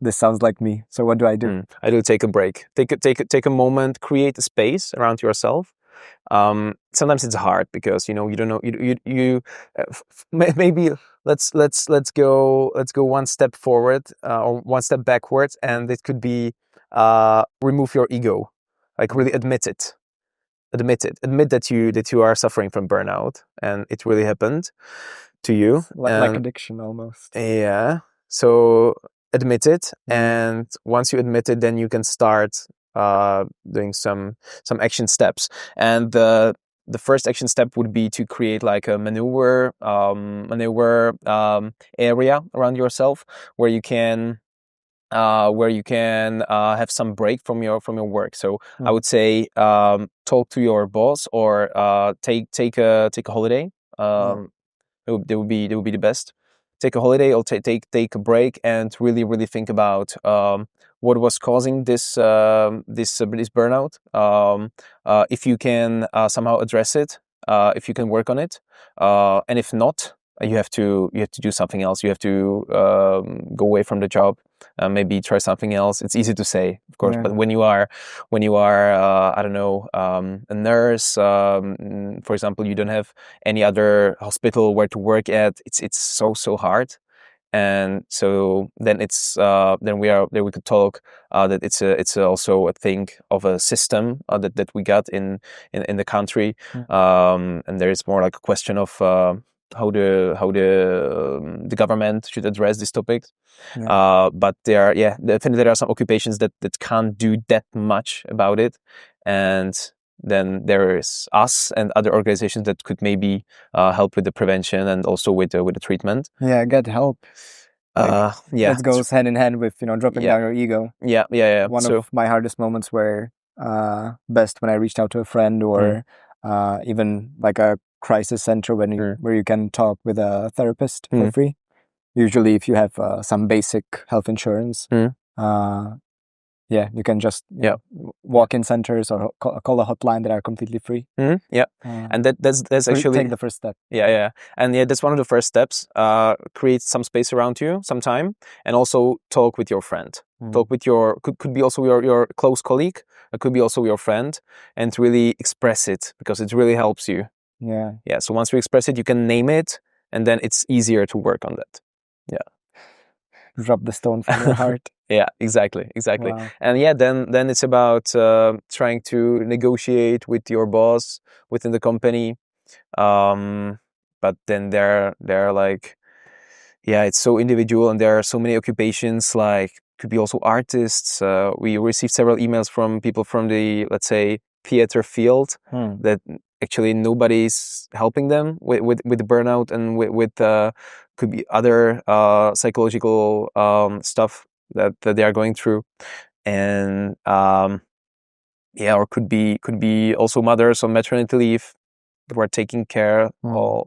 this sounds like me. So what do I do? I do take a break. Take a moment, create a space around yourself. Sometimes it's hard because you don't know you maybe let's go one step forward or one step backwards, and it could be remove your ego, like really admit that you are suffering from burnout and it really happened to you, like addiction almost. Yeah, so admit it, and once you admit it, then you can start doing some action steps. And the first action step would be to create like a maneuver area around yourself where you can have some break from your work. So I would say talk to your boss or take a holiday. They would be the best. Take a holiday or take a break and really think about what was causing this burnout. If you can somehow address it, if you can work on it, and if not, you have to do something else. You have to go away from the job, maybe try something else. It's easy to say, of course, but when you are I don't know, a nurse, for example, you don't have any other hospital where to work at. It's so hard. And so then we could talk that it's also a thing of a system that we got in the country, and there is more like a question of how the government should address these topics. But definitely there are some occupations that can't do that much about it, and then there is us and other organizations that could maybe help with the prevention and also with the treatment. Yeah, get help. Yeah, That goes hand in hand with, dropping Yeah. down your ego. yeah. One So of my hardest moments were best when I reached out to a friend or even like a crisis center where you can talk with a therapist for free. Usually if you have some basic health insurance, you can just walk in centers or call a hotline that are completely free. And that's actually take the first step. And that's one of the first steps. Create some space around you, some time, and also talk with your friend. Talk with could be also your close colleague. It could be also your friend, and really express it because it really helps you. So once you express it, you can name it, and then it's easier to work on that. Drop the stone from your heart. Exactly. Wow. And then it's about trying to negotiate with your boss within the company. But then they're like, it's so individual, and there are so many occupations, like could be also artists. We received several emails from people from the, let's say, theater field that actually nobody's helping them with the burnout and with could be other psychological stuff that they are going through, and or could be also mothers on maternity leave who are taking care of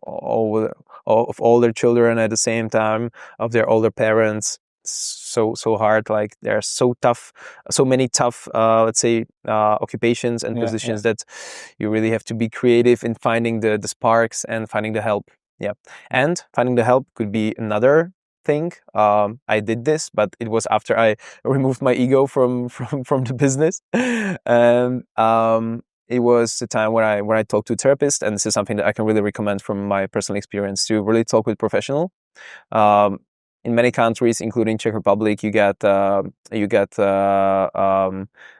all their children at the same time, of their older parents. So hard, like there's so many tough let's say occupations and positions that you really have to be creative in finding the sparks and finding the help. And finding the help could be another thing. I did this, but it was after I removed my ego from the business, and it was a time when I talked to a therapist, and this is something that I can really recommend from my personal experience, to really talk with a professional. In many countries, including Czech Republic, you get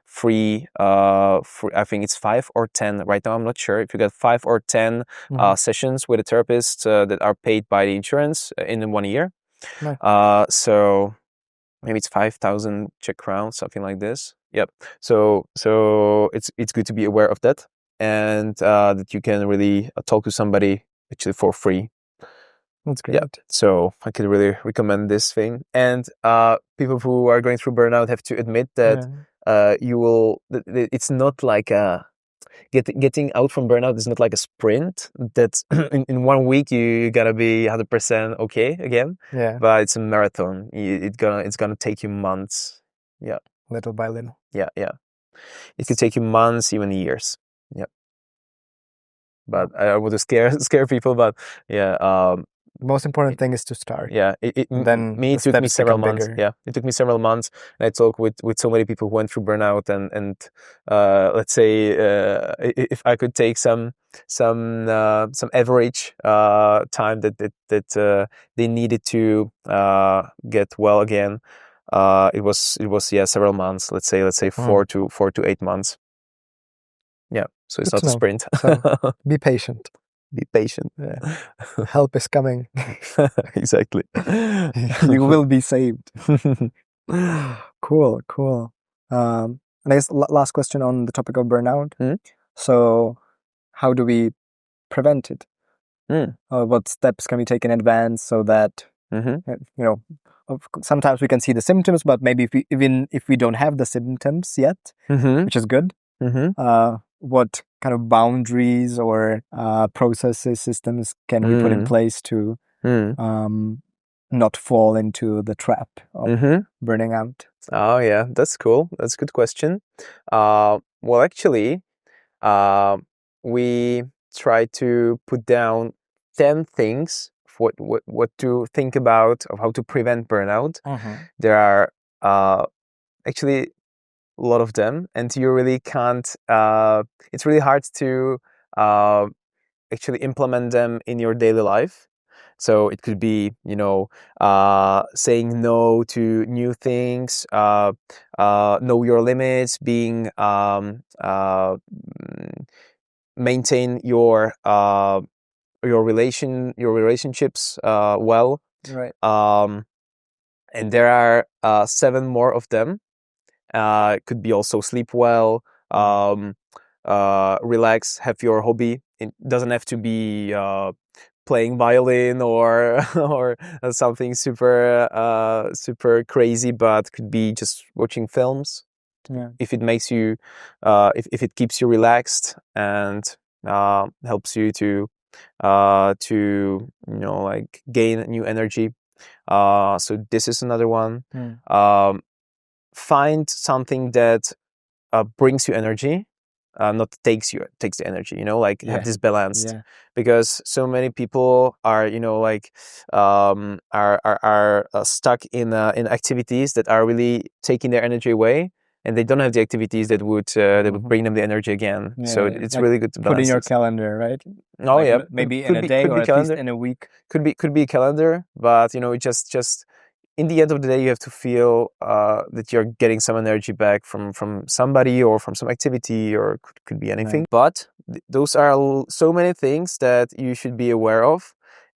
free. I think it's 5 or 10 right now. I'm not sure if you get 5 or 10 sessions with a therapist that are paid by the insurance in 1 year. Nice. So maybe it's 5,000 Czech crowns, something like this. So it's good to be aware of that, and that you can really talk to somebody actually for free. That's great. So I could really recommend this thing. And people who are going through burnout have to admit that it's not like getting out from burnout is not like a sprint that in 1 week you gotta be 100% okay again. But it's a marathon. It's gonna take you months. Little by little. It could take you months, even years. But I want to scare people, but most important thing is to start. It took me several months. Bigger. It took me several months, and I talked with so many people who went through burnout, and let's say if I could take some average time that they needed to get well again, it was several months. Let's say 4 to 8 months. So it's Good not a to know. sprint. So be patient. Be patient. Help is coming. Exactly. You will be saved. Cool. And I guess last question on the topic of burnout. So how do we prevent it? What steps can we take in advance so that sometimes we can see the symptoms, but maybe if we don't have the symptoms yet, which is good. What kind of boundaries or processes, systems can we put in place to not fall into the trap of burning out? Oh yeah, that's cool. That's a good question. Well, actually, we try to put down 10 things for what to think about of how to prevent burnout. There are actually a lot of them, and you really can't. It's really hard to actually implement them in your daily life. So it could be, saying no to new things, know your limits, being maintain your relationships well. Right. And there are 7 more of them. It could be also sleep well, relax, have your hobby. It doesn't have to be playing violin or or something super crazy, but could be just watching films. Yeah. If it makes you, if it keeps you relaxed and helps you to like gain new energy. So this is another one. Find something that brings you energy, not takes the energy. Like have this balanced, because so many people are are stuck in activities that are really taking their energy away, and they don't have the activities that would bring them the energy again. So it's like really good to balance. Put in your this. calendar, right? Oh Like yeah, maybe could in a be- day could or be at calendar. least in a week. Could be a calendar, but just in the end of the day, you have to feel that you're getting some energy back from somebody or from some activity, or could be anything. Right. But those are so many things that you should be aware of,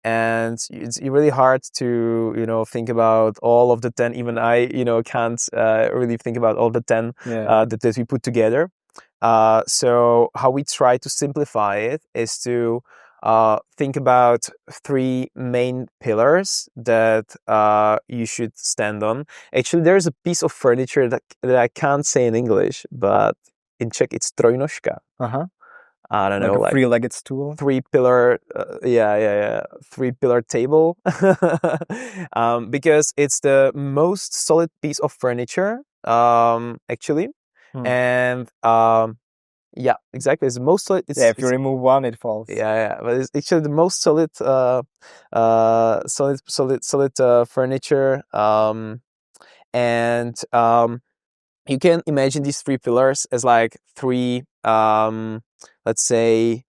and it's really hard to think about all of the 10. Even I can't really think about all the 10 that we put together. So how we try to simplify it is to think about 3 main pillars that you should stand on. Actually, there's a piece of furniture that I can't say in English, but in Czech it's trojnožka. I don't know, like a 3-legged stool. 3-pillar, 3-pillar table, because it's the most solid piece of furniture, actually, and yeah, exactly. It's the most solid. If you remove one, it falls. Yeah, but it's actually the most solid, solid furniture, and you can imagine these 3 pillars as like 3, let's say,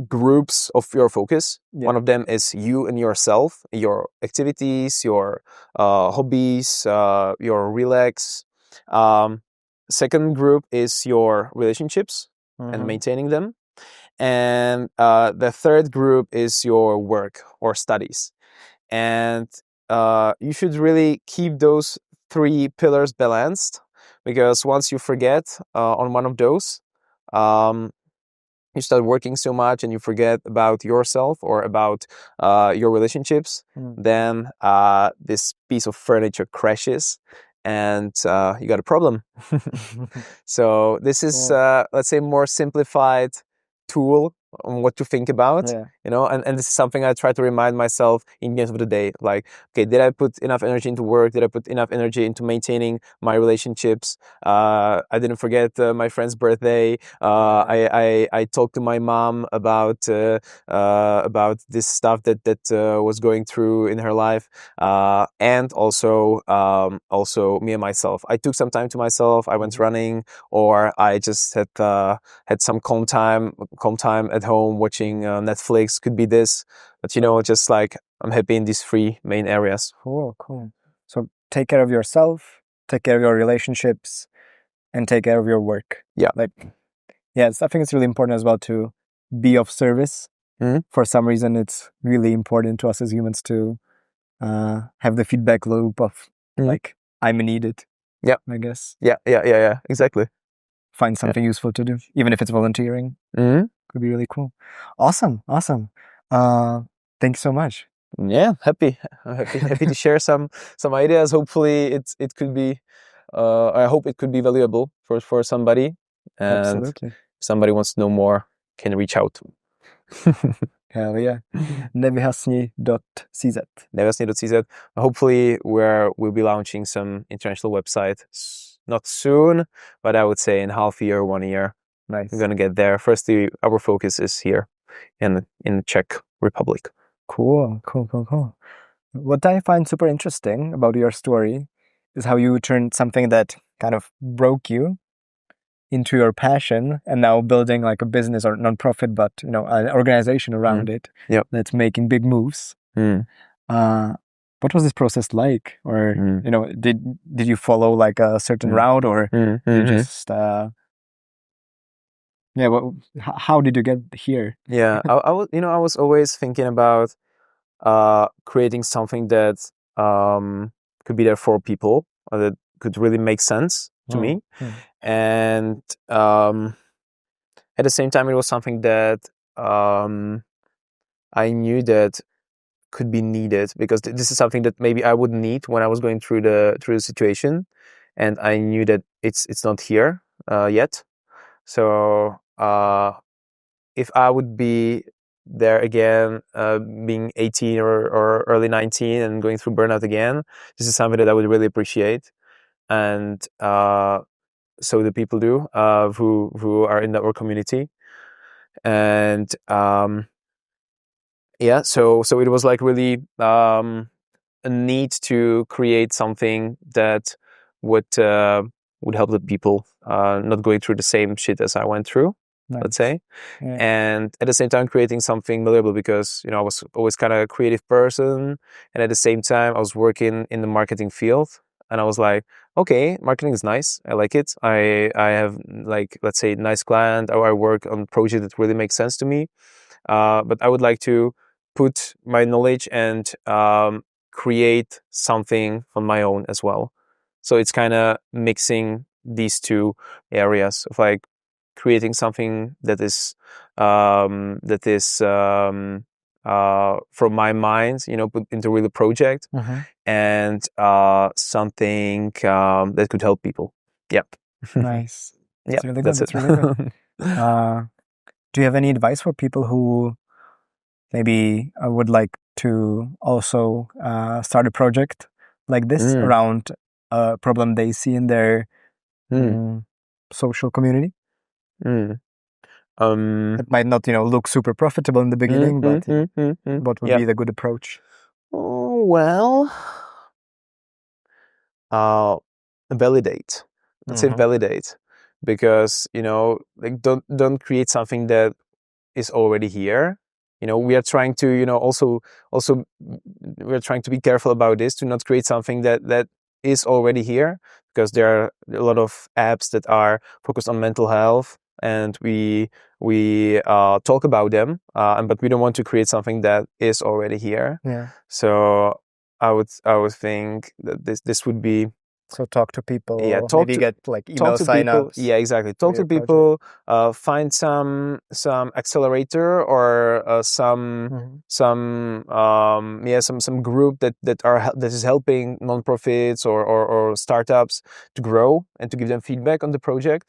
groups of your focus. One of them is you and yourself, your activities, your hobbies, your relax. Second group is your relationships and maintaining them. And the third group is your work or studies. And you should really keep those 3 pillars balanced, because once you forget on one of those, you start working so much and you forget about yourself or about your relationships, then this piece of furniture crashes and you got a problem. So this is, let's say, more simplified tool on what to think about, and this is something I try to remind myself in the end of the day. Like, okay, did I put enough energy into work? Did I put enough energy into maintaining my relationships? I didn't forget my friend's birthday. I talked to my mom about this stuff that was going through in her life, and also me and myself. I took some time to myself. I went running, or I just had some calm time at home watching Netflix. Could be this, but just like I'm happy in these 3 main areas. Cool. So take care of yourself, take care of your relationships, and take care of your work. I think it's really important as well to be of service. For some reason, it's really important to us as humans to have the feedback loop of like, I'm needed. I guess. Yeah, exactly. Find something useful to do, even if it's volunteering. Could be really cool. Awesome. Thanks so much. Yeah, happy to share some ideas. Hopefully it could be I hope it could be valuable for somebody, and Absolutely. if somebody wants to know more, can reach out. Hell yeah. Nevyhasni.cz. Nevyhasni.cz. Hopefully we'll be launching some international website not soon, but I would say in half a year, 1 year. Nice. We're gonna get there. Firstly, our focus is here in Czech Republic. Cool. What I find super interesting about your story is how you turned something that kind of broke you into your passion, and now building like a business or non-profit, but an organization around it that's making big moves. What was this process like? Or did you follow like a certain route, or you just how did you get here? I was always thinking about creating something that could be there for people, or that could really make sense to me. Mm. And at the same time, it was something that I knew that could be needed, because this is something that maybe I would need when I was going through the situation, and I knew that it's not here yet. So if I would be there again, being 18 or early 19 and going through burnout again, this is something that I would really appreciate. And so the people do who are in our community. And yeah, so it was like really a need to create something that would help the people not going through the same shit as I went through, let's say. Yeah. And at the same time creating something malleable, because I was always kind of a creative person, and at the same time I was working in the marketing field, and I was like, okay, marketing is nice, I like it, I have, like, let's say, nice client, or I work on project that really makes sense to me, but I would like to put my knowledge and create something on my own as well. So it's kind of mixing these two areas of like creating something that is from my mind, put into a real project, and something that could help people. Yep. Nice. Yeah, That's really good. that's That's it. really good. Do you have any advice for people who maybe would like to also start a project like this around a problem they see in their social community? It might not, look super profitable in the beginning, but what would be the good approach? Oh, well, validate. Let's say validate, because like don't create something that is already here. We are trying to also we are trying to be careful about this, to not create something that is already here, because there are a lot of apps that are focused on mental health, and we talk about them, but we don't want to create something that is already here. Yeah. So I would think that this would be, so talk to people. Yeah, maybe get like email sign-ups. Yeah, exactly. Talk to people. Find some accelerator, or some group that is helping nonprofits or startups to grow and to give them feedback on the project.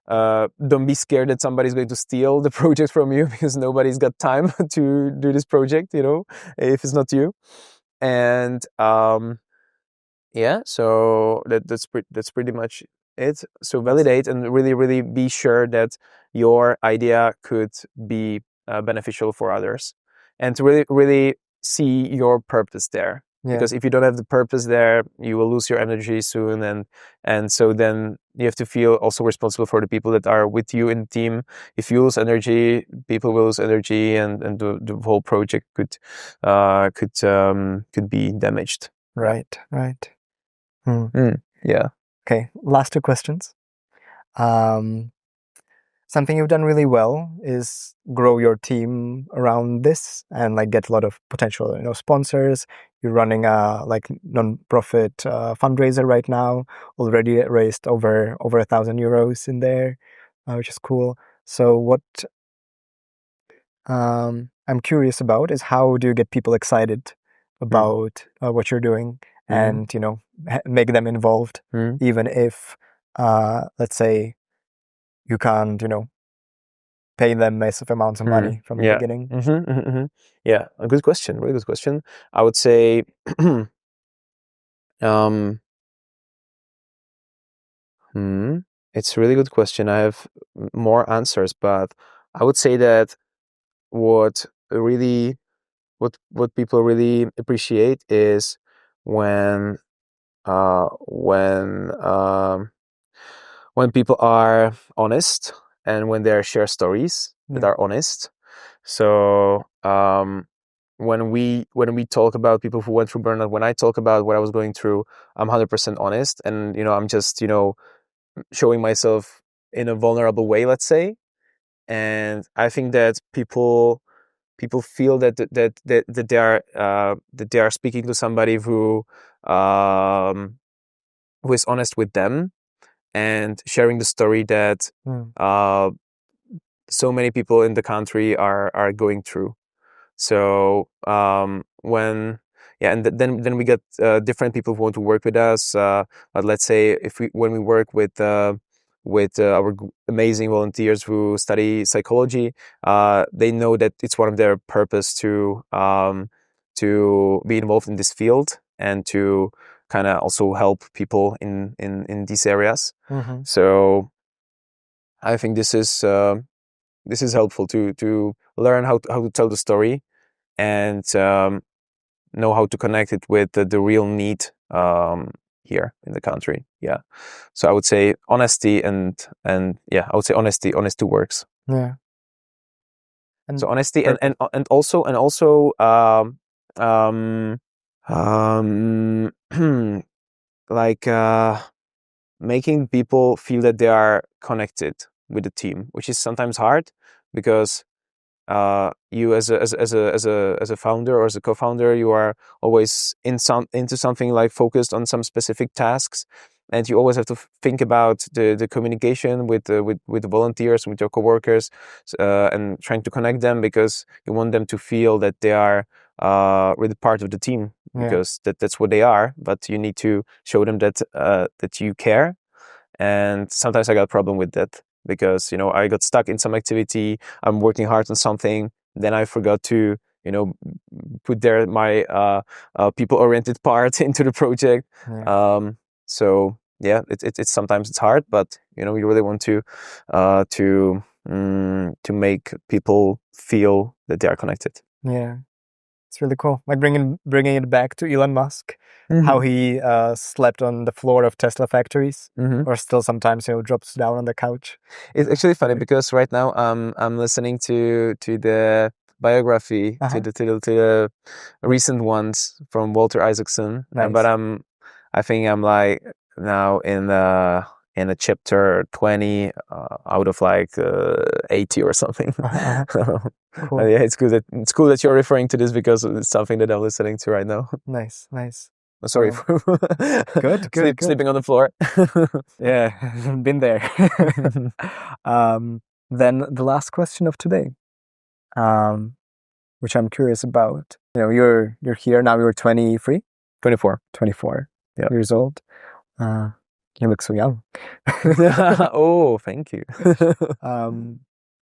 Don't be scared that somebody's going to steal the project from you, because nobody's got time to do this project, if it's not you. And yeah, so that's pretty much it. So validate, and really, really be sure that your idea could be beneficial for others, and to really, really see your purpose there. Yeah. Because if you don't have the purpose there, you will lose your energy soon, and so then you have to feel also responsible for the people that are with you in the team. If you lose energy, people will lose energy, and the whole project could be damaged. Right. Yeah. Okay, last two questions. Something you've done really well is grow your team around this and like get a lot of potential, sponsors. You're running a like non-profit fundraiser right now. Already raised over 1,000 euros in there, which is cool. So what I'm curious about is, how do you get people excited about what you're doing, and make them involved, even if let's say you can't pay them massive amounts of money from the beginning? Yeah, a good question, really good question. I would say it's a really good question. I have more answers, but I would say that what people really appreciate is when people are honest, and when they share stories that are honest. So when we talk about people who went through burnout, when I talk about what I was going through, I'm 100% honest, and I'm just showing myself in a vulnerable way, let's say. And I think that people feel that they are speaking to somebody who who is honest with them and sharing the story that so many people in the country are going through. So then we get different people who want to work with us. But let's say when we work with our amazing volunteers who study psychology, they know that it's one of their purpose to be involved in this field and to kind of also help people in these areas. So I think this is helpful to learn how to tell the story and know how to connect it with the real need here in the country. Yeah. So I would say honesty and I would say honesty works. Yeah. And so honesty and also like making people feel that they are connected with the team, which is sometimes hard because you as a founder or as a co-founder, you are always into something like focused on some specific tasks, and you always have to think about the communication with the volunteers, with your coworkers, and trying to connect them because you want them to feel that they are really part of the team, because that's what they are. But you need to show them that that you care, and sometimes I got a problem with that. Because, I got stuck in some activity, I'm working hard on something, then I forgot to, put there my people-oriented part into the project. So yeah, it's sometimes it's hard, but you really want to make people feel that they are connected. Yeah, it's really cool. Like bringing it back to Elon Musk. How he slept on the floor of Tesla factories, or still sometimes drops down on the couch. It's actually funny because right now I'm listening to the biography, to the recent ones from Walter Isaacson. But I think I'm like now in a chapter 20 out of like 80 or something. Cool. Yeah, it's cool that you're referring to this because it's something that I'm listening to right now. Nice. Oh, sorry for good. sleeping on the floor. Yeah, been there. Then the last question of today, which I'm curious about. You're here now. You're 23, 24 years old. You look so young. Oh, thank you.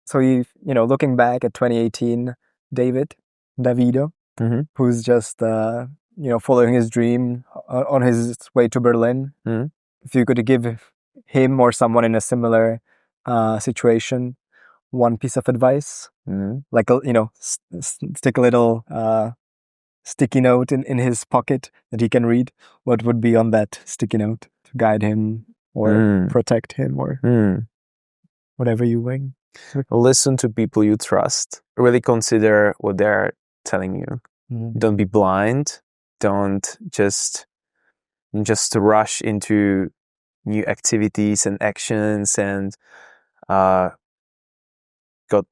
So looking back at 2018, Davido, who's just following his dream on his way to Berlin. If you could give him or someone in a similar situation one piece of advice, like stick a little sticky note in his pocket that he can read, what would be on that sticky note to guide him or protect him or whatever you wing? Listen to people you trust. Really consider what they're telling you. Don't be blind. Don't just rush into new activities and actions and got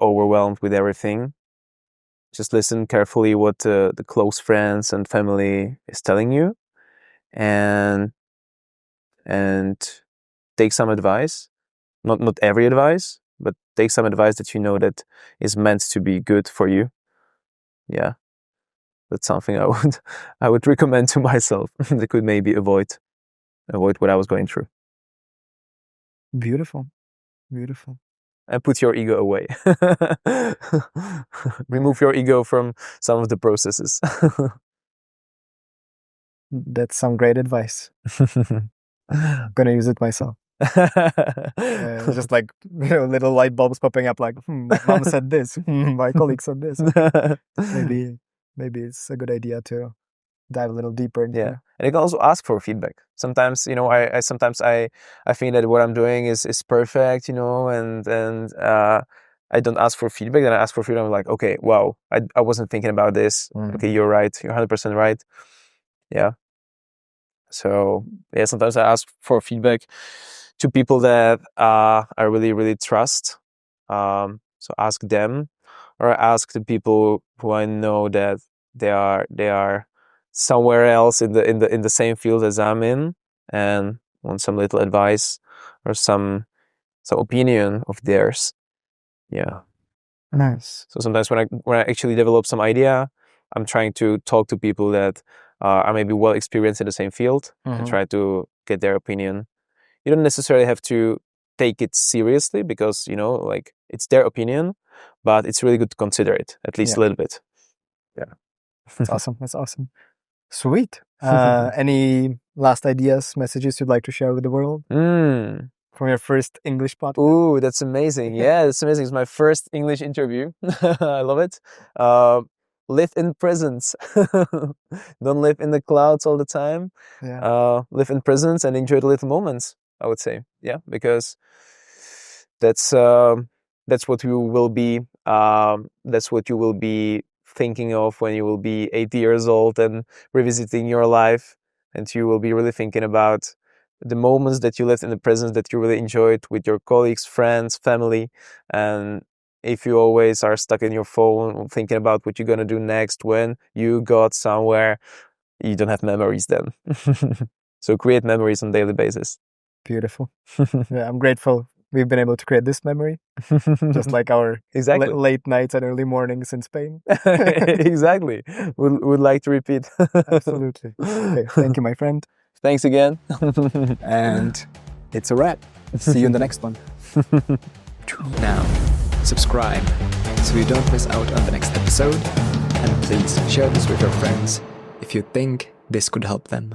overwhelmed with everything. Just listen carefully what the close friends and family is telling you, and take some advice. Not every advice, but take some advice that that is meant to be good for you. Yeah. That's something I would recommend to myself that could maybe avoid what I was going through. Beautiful. And put your ego away. Remove your ego from some of the processes. That's some great advice. I'm gonna use it myself. Just like little light bulbs popping up like, my mom said this, my colleague said this. Maybe it's a good idea to dive a little deeper into. Yeah, and you can also ask for feedback. Sometimes, I sometimes I think that what I'm doing is perfect, and I don't ask for feedback. Then I ask for feedback. I'm like, okay, wow, I wasn't thinking about this. Okay, you're right. You're 100% right. Yeah. So yeah, sometimes I ask for feedback to people that I really, really trust. So ask them, or ask the people who I know that they are somewhere else in the same field as I'm in, and want some little advice or some opinion of theirs. Yeah. Nice. So sometimes when I actually develop some idea, I'm trying to talk to people that are maybe well experienced in the same field and try to get their opinion. You don't necessarily have to take it seriously because, you know, like it's their opinion, but it's really good to consider it at least a little bit. Yeah. That's awesome. That's awesome. Sweet. Any last ideas, messages you'd like to share with the world from your first English podcast? Ooh, that's amazing. Yeah, that's amazing. It's my first English interview. I love it. Live in presence. Don't live in the clouds all the time. Yeah. Live in presence and enjoy the little moments, I would say. Yeah, because that's what you will be. That's what you will be thinking of when you will be 80 years old and revisiting your life, and you will be really thinking about the moments that you lived in the present that you really enjoyed with your colleagues, friends, family. And if you always are stuck in your phone thinking about what you're going to do next when you got somewhere, you don't have memories then. So create memories on a daily basis. Beautiful. Yeah, I'm grateful we've been able to create this memory, just like our Exactly. late nights and early mornings in Spain. Exactly. Would like to repeat. Absolutely. Okay, thank you, my friend. Thanks again. And it's a wrap. See you in the next one. Now, subscribe so you don't miss out on the next episode, and please share this with your friends if you think this could help them.